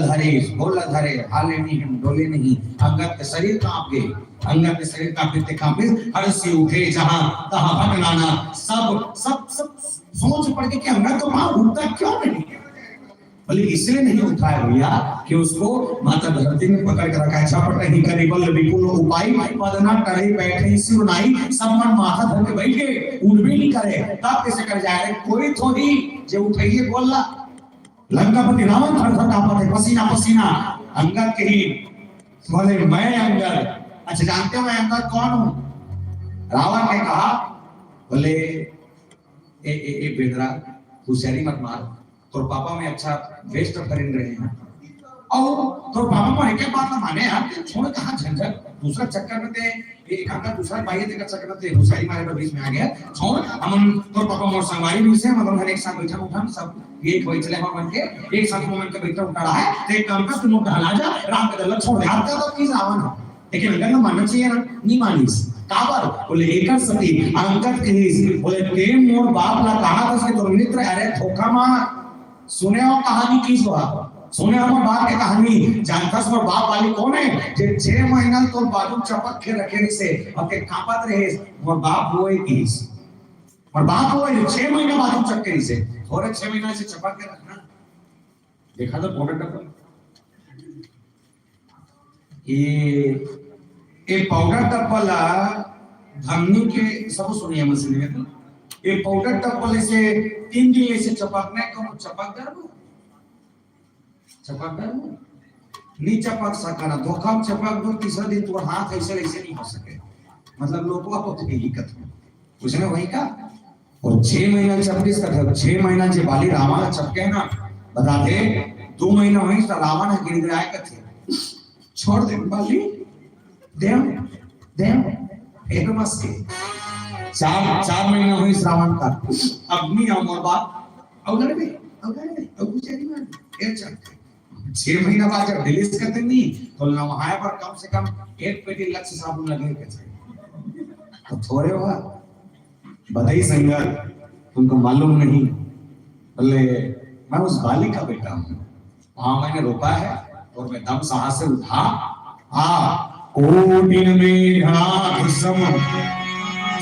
धरे हाले नहीं हम डोले नहीं अंगद के शरीर कांप गए अंगद के शरीर कांपे हर से उठे जहां तहां भटनाना सब सोच पड़ के कि अंगद तो मां उठता क्यों नहीं बोले इसलिए नहीं उठाया भैया कि उसको माता धरती में पकड़ कर रखा है झपट नहीं करे बल विपुल उपाय पदना टरे बैठे सिर नाई सब मन माथा धर के बैठे उठ भी नहीं करे तब कैसे कर जाए कोई थोड़ी जो उठाइए बोलला लंकापति रावण थर थर कांपते पसीना पसीना अंगद के ही बोले मैं अंगद। अच्छा जानते हो मैं अंगद कौन हूं? रावण ने कहा बोले ए बेदरा होशियारी मत मार, तोर पापा में अच्छा वेस्ट करें रहे हैं और तोर पापा को एक बात ना माने यार, छोड़ कहां झंझट दूसरा चक्कर में ते एक अंगद दूसरा भाई ते का चक्कर में ते होशियारी मारे बीच में आ गया। छोड़ हम तोर पापा मोर संगवारी भी से मतलब हर एक साथ बैठा उठा सब एक वही चले हम बन के एक साथ मोमेंट के बैठा उठा रहा है तो एक काम कर तुम ढला जा राम के दल छोड़ आता तो की रावण है लेकिन अंगद ने मानना चाहिए ना, नहीं मानीस काबर बोले एकर सती अंगद के बोले प्रेम मोर बाप ला कहा था कि तो मित्र अरे धोखा मार सुने हो कहानी की हुआ सुने हमर बाप के कहानी जानता मोर बाप वाली कौन है जे 6 महीना तो बाजू चपक के रखे से और के कापत रहे मोर बाप होए किस मोर बाप होए 6 महीना बाजू चक्के से थोड़े 6 महीना से चपक के रखना देखा तो पाउडर टप्पल ये पाउडर टप्पल धमनी के सब सुनिए मशीन में तो ये पाउडर टप्पल से 3 दिन से चपकने को चपक दर नहीं चपक सकना धोखा चपक दो तीसरा दिन तो हाथ ऐसे ऐसे नहीं हो सके मतलब लोगों को तो यही कथन उसने वही का और 6 महीना चपकिस का 6 महीना जे बाली रावण चपके ना बता दे 2 महीना हुई तो रावण गिर गया कथे छोड़ दे बाली देव एक मस के 4 महीना हुई रावण का अग्नि और बात अवगर में अब कुछ नहीं मान ये चलते 6 महीना बाद जब रिलीज करते नहीं तो नहाए पर कम से कम 1 पेटी लक्ष्य साबुन लगे के चाहिए तो थोड़े हुआ बधाई संगत तुमको मालूम नहीं बोले मैं उस बाली का बेटा हूँ वहां मैंने रोपा है और मैं दम साहस से उठा कोटिन में घात सम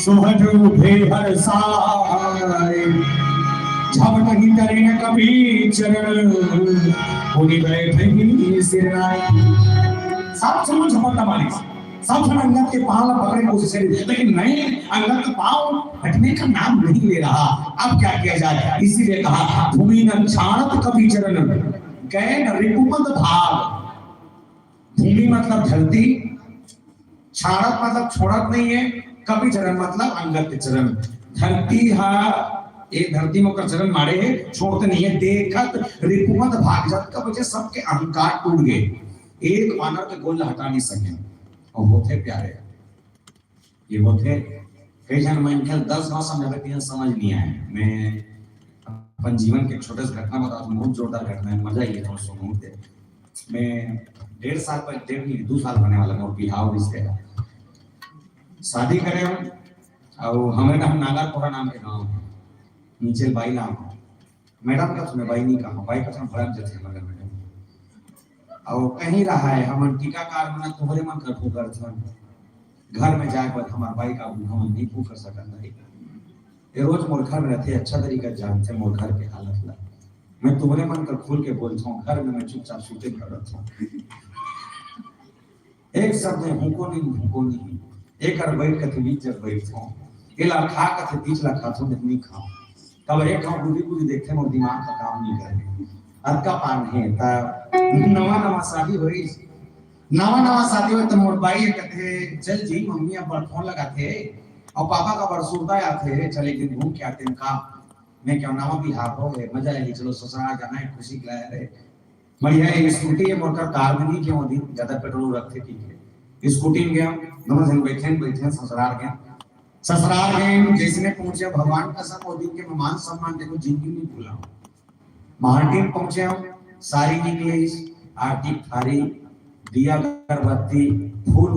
सुहजु भेहर साए जब नहीं करे न कभी चरण उन्हीं बैठे ही सिराए सब समझ झपटना मालिक सब समय अंगद के पांव पकड़ने की कोशिश करी लेकिन नहीं अंगद का पांव हटने का नाम नहीं ले रहा। अब क्या किया जाए इसीलिए कहा भूमि न छाणत कभी चरण गए न रिपुमद भाग। भूमि मतलब धरती, छाणत मतलब छोड़त नहीं है, कभी चरण मतलब अंगद के चरण। धरती हा एक धरती में कर चरण मारे है छोड़ते नहीं है देखत रिपुमद भाग जात का वजह सबके अहंकार टूट गए एक वानर के गोल हटा नहीं सके और वो थे प्यारे ये वो थे कई जन मैं इनके 10 गांव समझ समझ नहीं आए। मैं अपन जीवन के छोटे से घटना बता दूं बहुत जोरदार घटना है मजा ही है दोस्तों मुझे। मैं 1.5 साल पर 2 साल होने वाला मोर बिहाव रिश्ते शादी करे और हमें नाम नागरपुरा नाम के गांव नीचे बाई नाम मैडम का तुम्हें बाई नहीं कहा बाई का तुम भरम जैसे मगर मैडम और कहीं रहा है हम टीकाकार मना तुम्हारे मन कर ठोकर था घर में जाए पर हमार बाई का हम नहीं पूछ कर सकता नहीं ये रोज मोर घर में रहते अच्छा तरीका जानते मोर घर के हालत ला मैं तुम्हारे मन कर खोल के बोलता हूँ घर में मैं चुपचाप सूते करता हूँ एक शब्द हुको नहीं एक और बैठ के बीच जब बैठता हूँ ये ला खा के 30 लाख खातों में नहीं खाओ तब एक खाओ बुरी देखते मोर दिमाग का काम नहीं करे अद का पान है ता नवा शादी हुई तो मोर बाई कहते चल जी मम्मी अब फोन लगाते और पापा का बरसूरदा आते चले दिन घूम के आते का मैं क्या नवा बिहार हो गए मजा आएगी चलो ससुराल जाना है खुशी के लाए बढ़िया एक स्कूटी है मोर कार में नहीं क्यों दिन ज्यादा पेट्रोल रखते ठीक है स्कूटी में गया दोनों जन बैठे ससुराल गए जैसे पहुंचे भगवान का सब वो दिन के मेहमान सम्मान देखो जिंदगी नहीं भूला महाटीम पहुंचे सारी निकले आरती थारी दिया अगरबत्ती फूल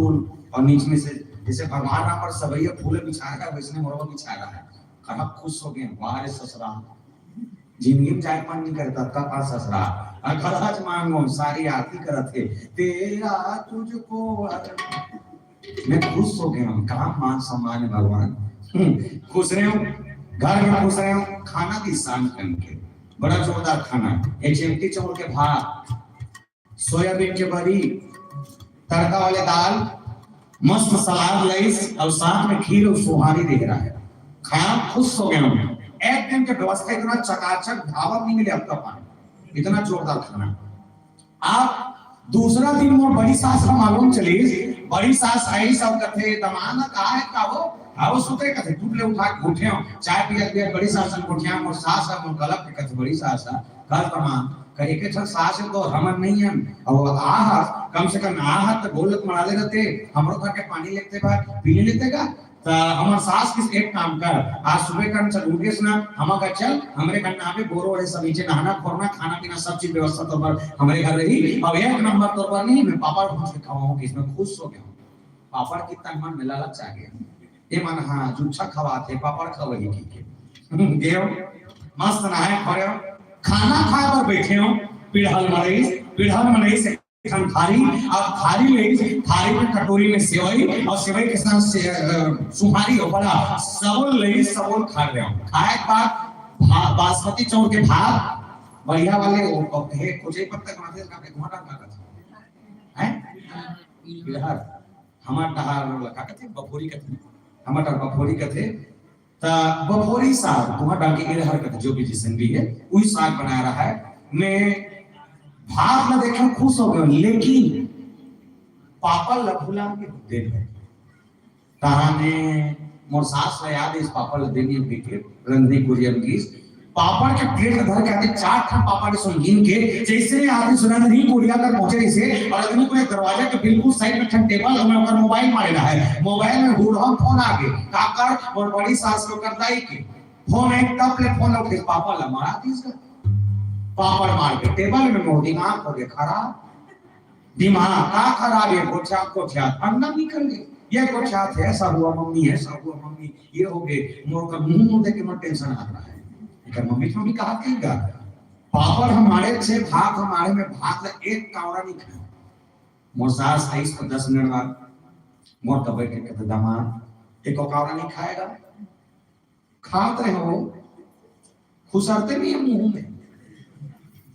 और नीचे में से जैसे भगवान यहाँ पर सबैया फूल बिछा रहा है वैसे मोरवा बिछा रहा है कहा खुश हो गए वाह ससुराल जिंदगी में चाय पान नहीं करता का पास ससुराल अखराज मांगो सारी आरती करते तेरा तुझको मैं खुश हो गया काम मान सम्मान है भगवान खुश रहे हो घर में खुश रहे हो खाना भी शान करके बड़ा जोरदार खाना एक चिमटी चावल के भात सोयाबीन के बड़ी तड़का वाले दाल मस्त सलाद लाइस और साथ में खीर और सुहारी दे रहा है खाना खुश हो गया एक दिन के व्यवस्था इतना चकाचक ढाबा नहीं मिले आपका पानी इतना जोरदार खाना आप दूसरा दिन मोर बड़ी सास का मालूम चली, बड़ी सास आई सब कथे दमाना का है का वो आओ सुते कथे टूट ले उठा के उठे चाय पिया के बड़ी सास ने उठिया मोर सास मोर गलत के कथे बड़ी सास कल तमाम कहे के छन सास तो हमर नहीं है और आहा कम से कम आहा तो बोलत मनाले रहते हमरो घर के पानी लेते बा पीने लेते का तो हमार सास किस एक काम कर आज सुबह कर चल उठ के ना हम का चल हमरे घर नामे बोरो वाले सब नीचे नहाना खोरना खाना पीना सब चीज व्यवस्था तो पर हमारे घर रही और एक नंबर तो पर नहीं मैं पापड़ पूछ के खाऊं कि इसमें खुश हो गया पापड़ कितना मन मिला लग चाहिए ये मन हां जुच्छा खवा थे पापड़ खवही की गेओ मस्त नहाए खोरे खाना खाए पर बैठे हो पीढ़ल मरई से हम थाली अब थाली ले थाली में कटोरी में सेवई और सेवई के साथ सुहारी हो बड़ा सबल ले सबल खा रहे हो खाए बाद बासमती चावल के भात बढ़िया वाले है कुछ पत्ता बनाते हैं का घुमाटा का है बिहार हमार डहार लगा के बफोरी के हमार बफोरी के थे ता बफोरी साग तुम्हारा डाल के इरहर का जो भी जिसन भी है वही साग बना रहा है मैं भात में देखा खुश हो गया लेकिन पापा लभुला के दे दे ताने मोर सास ने याद इस पापा ले देनी बिके रंगनी कुरियन की पापड़ के प्लेट धर के आते चार ठा पापड़ संगीन के जैसे आदि सुना नहीं कोरिया कर पहुंचे इसे और आदमी को एक दरवाजा के बिल्कुल साइड में ठन टेबल और ऊपर मोबाइल मारेला है मोबाइल में बूढ़ा फोन आ गए काकर और बड़ी सास को करता ही के फोन एक टप ले फोन उठे पापा ला मारा इसका पापड़ मार के टेबल में मोह दिमाग हो गया खराब दिमाग का खराब है कोठा अंदर निकल गए ये कोठा थे ऐसा हुआ मम्मी ऐसा हुआ मम्मी ये हो गए मोर का मुंह देख के मैं टेंशन आ रहा है लेकिन मम्मी कहा कहेगा पापड़ हमारे से भात हमारे में भात एक कावड़ा नहीं खाया मोर सास 10 मिनट बाद मोर का बैठ के दामाद एक कावड़ा नहीं खाएगा खाते रहे हो खुसरते भी है मुंह में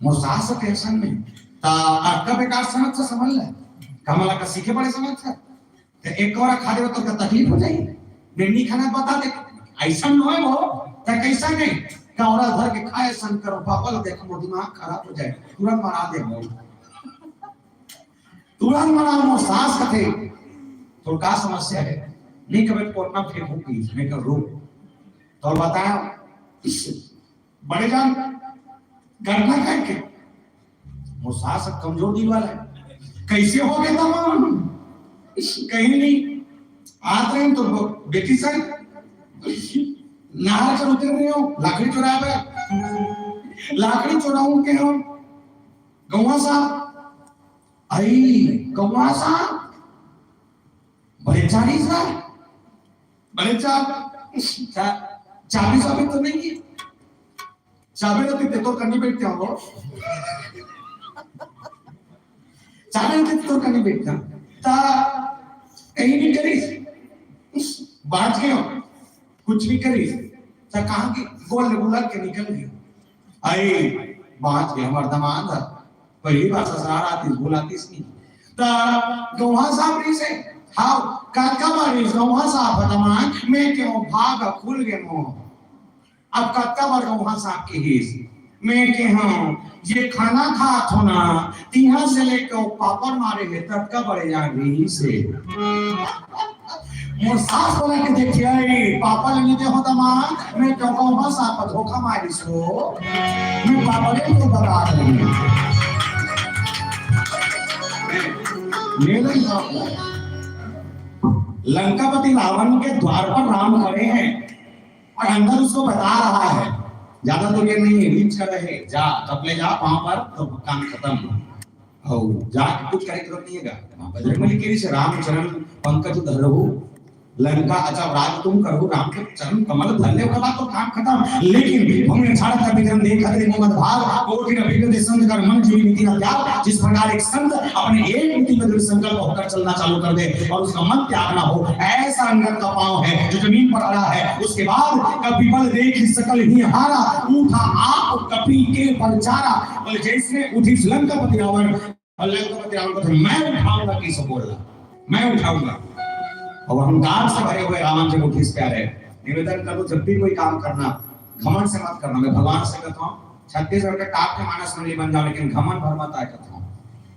मोर सास से टेंशन में ता आपका बेकार समझ से समझ ले कमला का सीखे बड़े समझ से तो एक और खा दे तो तकलीफ हो जाएगी नहीं खाना बता दे ऐसा न हो तो कैसा नहीं कावड़ा धर के खाए शंकर पापा देखो मोर दिमाग खराब हो जाए तुरंत मारा दे मोर तुरंत मारा मोर सास कथे तो का समस्या है नहीं कभी कोटना फेंकू की मैं कर रो तो बताया बड़े जान करना क्या के वो सास कमजोर दिल वाला है कैसे हो गए तमाम कहीं नहीं आते हैं तो बेटी सर नहा कर उतर रहे हो लाकड़ी चुरा पे लाकड़ी चुराऊं के हो गौवा साहब आई गौवा साहब बड़े चारी साहब बड़े चाबी साबित तो नहीं की चाबी तो करनी बैठते हो चाबी तो करनी बैठता ता कहीं नहीं करी बात गए कुछ भी करी ता कहां की गोल बुलक के निकल गई आई बात गए हमार दमाद पहली बार ससुराल आती बुलाती नहीं ता गौहा साहब री से हां काका मारी गौहा साहब दमाद मैं क्यों भाग खुल गए मो अब काका बार गौहा साहब के हिस मैं के हां ये खाना खा थो ना तिहा से लेके पापड़ मारे है तब का बड़े जा रही से मोर सास बोला के देखिए पापा लेने दे हो दमाद मैं तो गौहा साहब पर धोखा मारी सो मैं पापा ले तो बता रही मेरे लंकापति रावण के द्वार पर राम खड़े हैं और अंदर उसको बता रहा है ज्यादा दूर ये नहीं रीच कर रहे जा कपले जा वहां पर तो काम खत्म हो जा कुछ कार्यक्रम नहीं है बजरंगबली के से रामचरण पंकज धरहु लंका अच्छा राज तुम करो राम के चरण कमल धरने के बाद तो काम खत्म लेकिन हमने छाड़ का विजन देखा रे मोहम्मद भाग कोटि न विगत संत कर मन जीवी नीति न त्याग जिस प्रकार एक संत अपने एक नीति में दृढ़ संकल्प होकर चलना चालू कर दे और उसका मन त्याग ना हो ऐसा अंगद का पांव है जो जमीन पर अड़ा है उसके बाद कभी बल देख सकल ही हारा उठा आप कपी के परचारा बोले जैसे उठी लंकापति रावण और लंकापति रावण को मैं उठाऊंगा किसे बोल रहा मैं उठाऊंगा और अहंकार से भरे हुए रावण जी को खींच प्यारे निवेदन करो जब भी कोई काम करना घमंड से मत करना मैं भगवान से कहता हूं छत्तीसगढ़ के टॉप के मानस मंडली बन जाओ लेकिन घमंड भर मत आए कहता हूं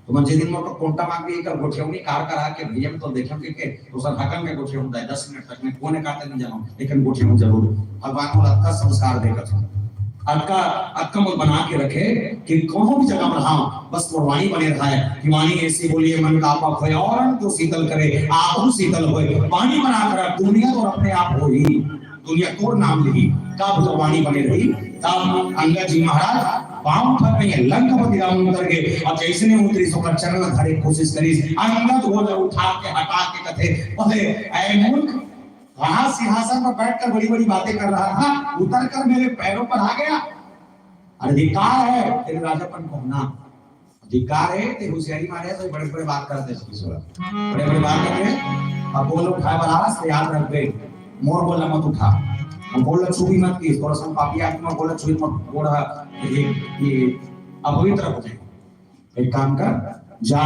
तो मंजे दिन मोटो कोंटा मांग के कर गोठियोनी कार करा के भीम तो देखम के तो सर हकन के गोठियों दा 10 मिनट तक में कोने काटे नहीं जानो लेकिन गोठियों जरूर भगवान को अच्छा संस्कार देगा था अक्का अक्का मोल बना के रखे कि कौन भी जगह में रहा बस वाणी बने रहा है कि वाणी ऐसी बोलिए मन का आपा खोए और तो शीतल करे आप भी शीतल होए वाणी बना कर दुनिया तो अपने आप हो ही दुनिया तोड़ नाम ली कब तो वाणी बने रही तब अंगद जी महाराज पांव पर नहीं लंकापति राम उतर गए और जैसे ने उतरी सो कर चरण धरे कोशिश करी अंगद वो उठा के हटा के कथे बोले ऐ मूर्ख वहां सिंहासन पर बैठकर बड़ी बड़ी बातें कर रहा था उतर कर मेरे पैरों पर आ गया अधिकार है तेरे राजापन को होना अधिकार है तेरे होशियारी मारे तो बड़े बड़े बात करते इसकी सूरत बड़े बड़े बात करते अब वो लोग खाए वाला से याद रख गए मोर बोला मत उठा हम बोला छुई मत की थोड़ा सा पापी आत्मा बोला छुई मत बोला ये अपवित्र हो जाए एक काम कर जा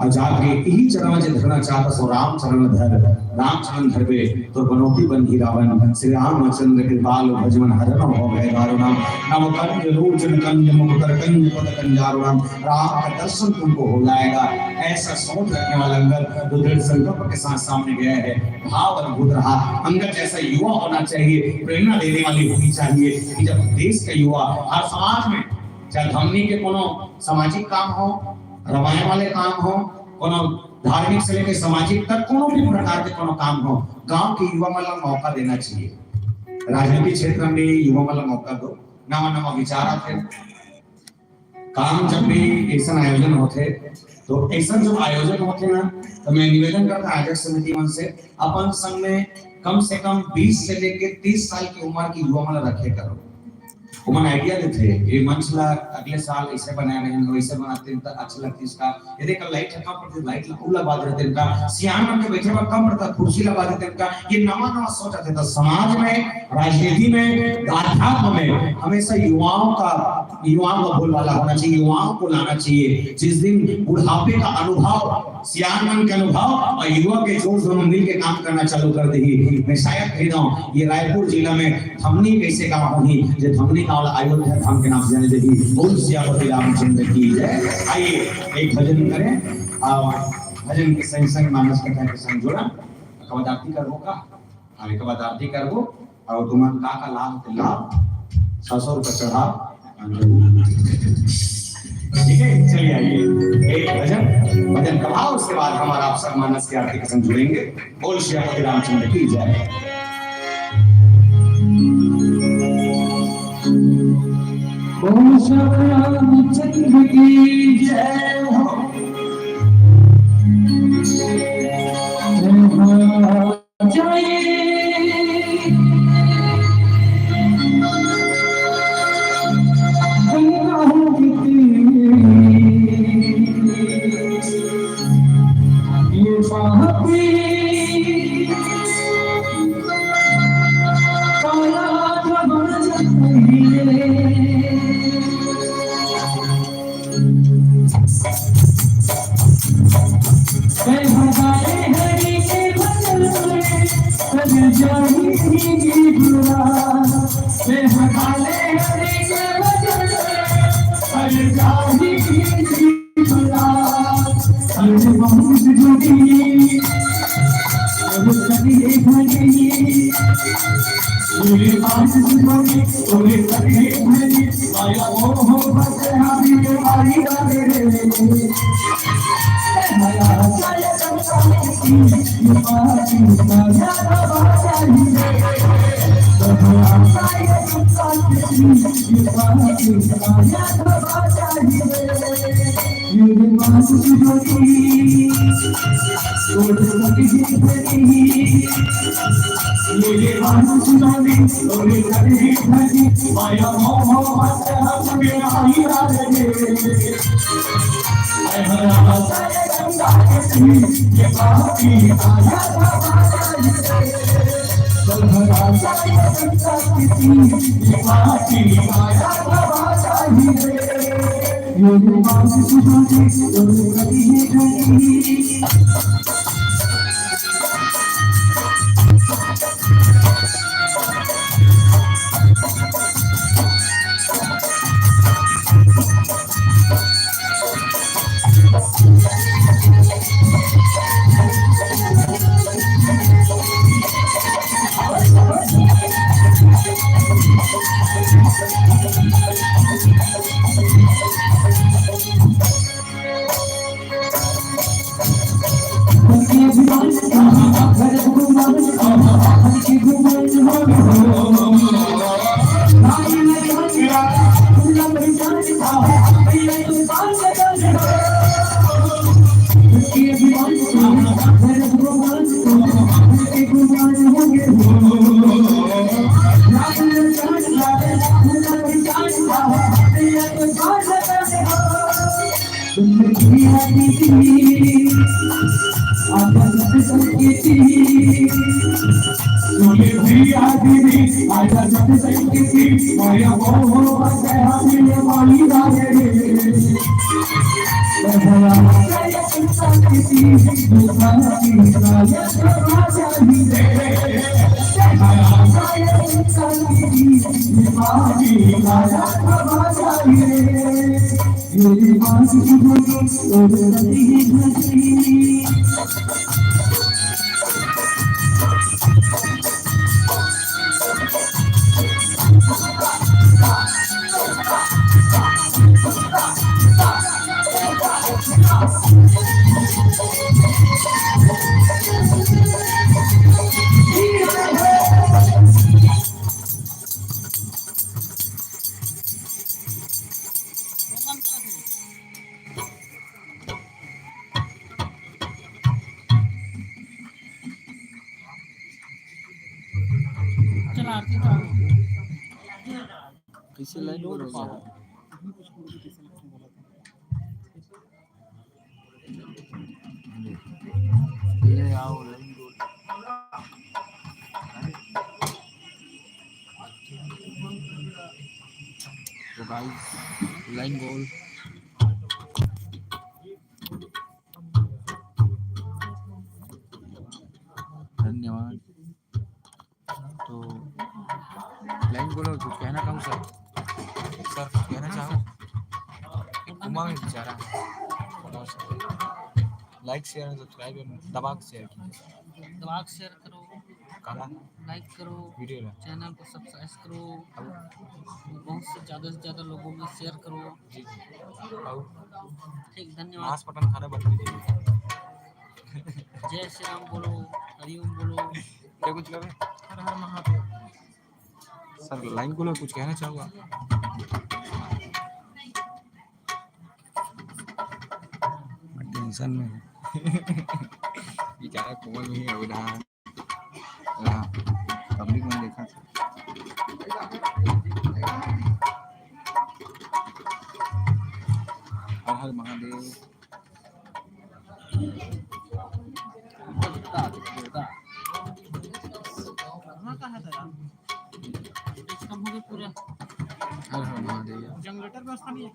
और जाके यही चरण जे धरना चाहता सो राम चरण धरबे तो बनोती बन ही रावण श्री रामचंद्र कृपाल भजमन हरण हो गए दारुणाम नम कंज लोचन कंज मुख कर कंज पद कंजारुणाम राम का दर्शन तुमको हो जाएगा ऐसा सोच रखने वाला अंगद जो दृढ़ संकल्प के साथ सामने गया है भाव अद्भुत रहा अंगद जैसा युवा होना चाहिए प्रेरणा देने वाली होनी चाहिए कि जब देश का युवा हर समाज में चाहे धमनी के कोनो सामाजिक काम हो रामायण वाले काम हो कोनो धार्मिक से लेकर सामाजिक तक कोनो भी प्रकार के कोनो काम हो गांव के युवा वाला मौका देना चाहिए राजनीतिक क्षेत्र में युवा वाला मौका दो नवा नवा विचार आते काम जब भी ऐसा आयोजन होते तो ऐसा जब आयोजन होते ना तो मैं निवेदन करता आयोजक समिति मन से अपन संग में कम से कम 20 से लेकर 30 साल की उम्र की युवा वाला रखे करो उमन आइडिया देते ये मंच ला अगले साल ऐसे बनाया नहीं हम वैसे बनाते हैं तो अच्छा लगता है इसका ये देख लाइट कम पड़ती लाइट ला बात रहते इनका सियान मन के बैठे वक्त कम पड़ता कुर्सी लगा देते इनका ये नवा नवा सोच आते तो समाज में राजनीति में अध्यात्म में हमेशा युवाओं का बोलबाला होना चाहिए युवाओं को लाना चाहिए जिस दिन बुढ़ापे का अनुभव सियान मन के अनुभव और युवा के जोश दोनों मिल के काम करना चालू कर दी मैं शायद कह रहा हूँ ये रायपुर जिला में धमनी कैसे गाँव होगी जो धमनी गाँव अयोध्या धाम के नाम से जाने देगी बोल सियापति रामचंद्र की जय आइए एक भजन करें और भजन के संग संग मानस कथा के संग जोड़ा कब आरती करबो का आगे कब आरती करबो और तुम का लाभ 600 रुपये चढ़ा ठीक है चलिए आइए एक भजन कहा उसके बाद हमारा आप सब मानस की आरती के संग जुड़ेंगे बोल श्री रामचंद्र की जय बोल श्री रामचंद्र की जय हो किसी लाइन बोलो यार। ले आओ लाइन बोल। तो गाइस लाइन बोल। धन्यवाद। तो लाइन बोलो, कुछ कहना चाहूँ सर? सर कुछ कहना चाहो? उमा में बेचारा लाइक शेयर एंड सब्सक्राइब दबा के शेयर कीजिए। दबा के शेयर करो, काला लाइक करो, वीडियो ला चैनल को सब्सक्राइब करो, बहुत से ज़्यादा लोगों में शेयर करो। जी जी। और ठीक, धन्यवाद। मांस मटन खाना बंद कीजिए। जय श्री राम बोलो, हरिओम बोलो, क्या कुछ कर रहे हैं? हर हर महादेव। सर लाइन बोलो, कुछ कहना चाहूँगा? मैं टेंशन में हूँ। बेचारा कोमल में ही हो रहा पब्लिक में देखा था। हर हर महादेव। कम हो गया पूरा। हर हर महादेव। जनरेटर व्यवस्था भी है।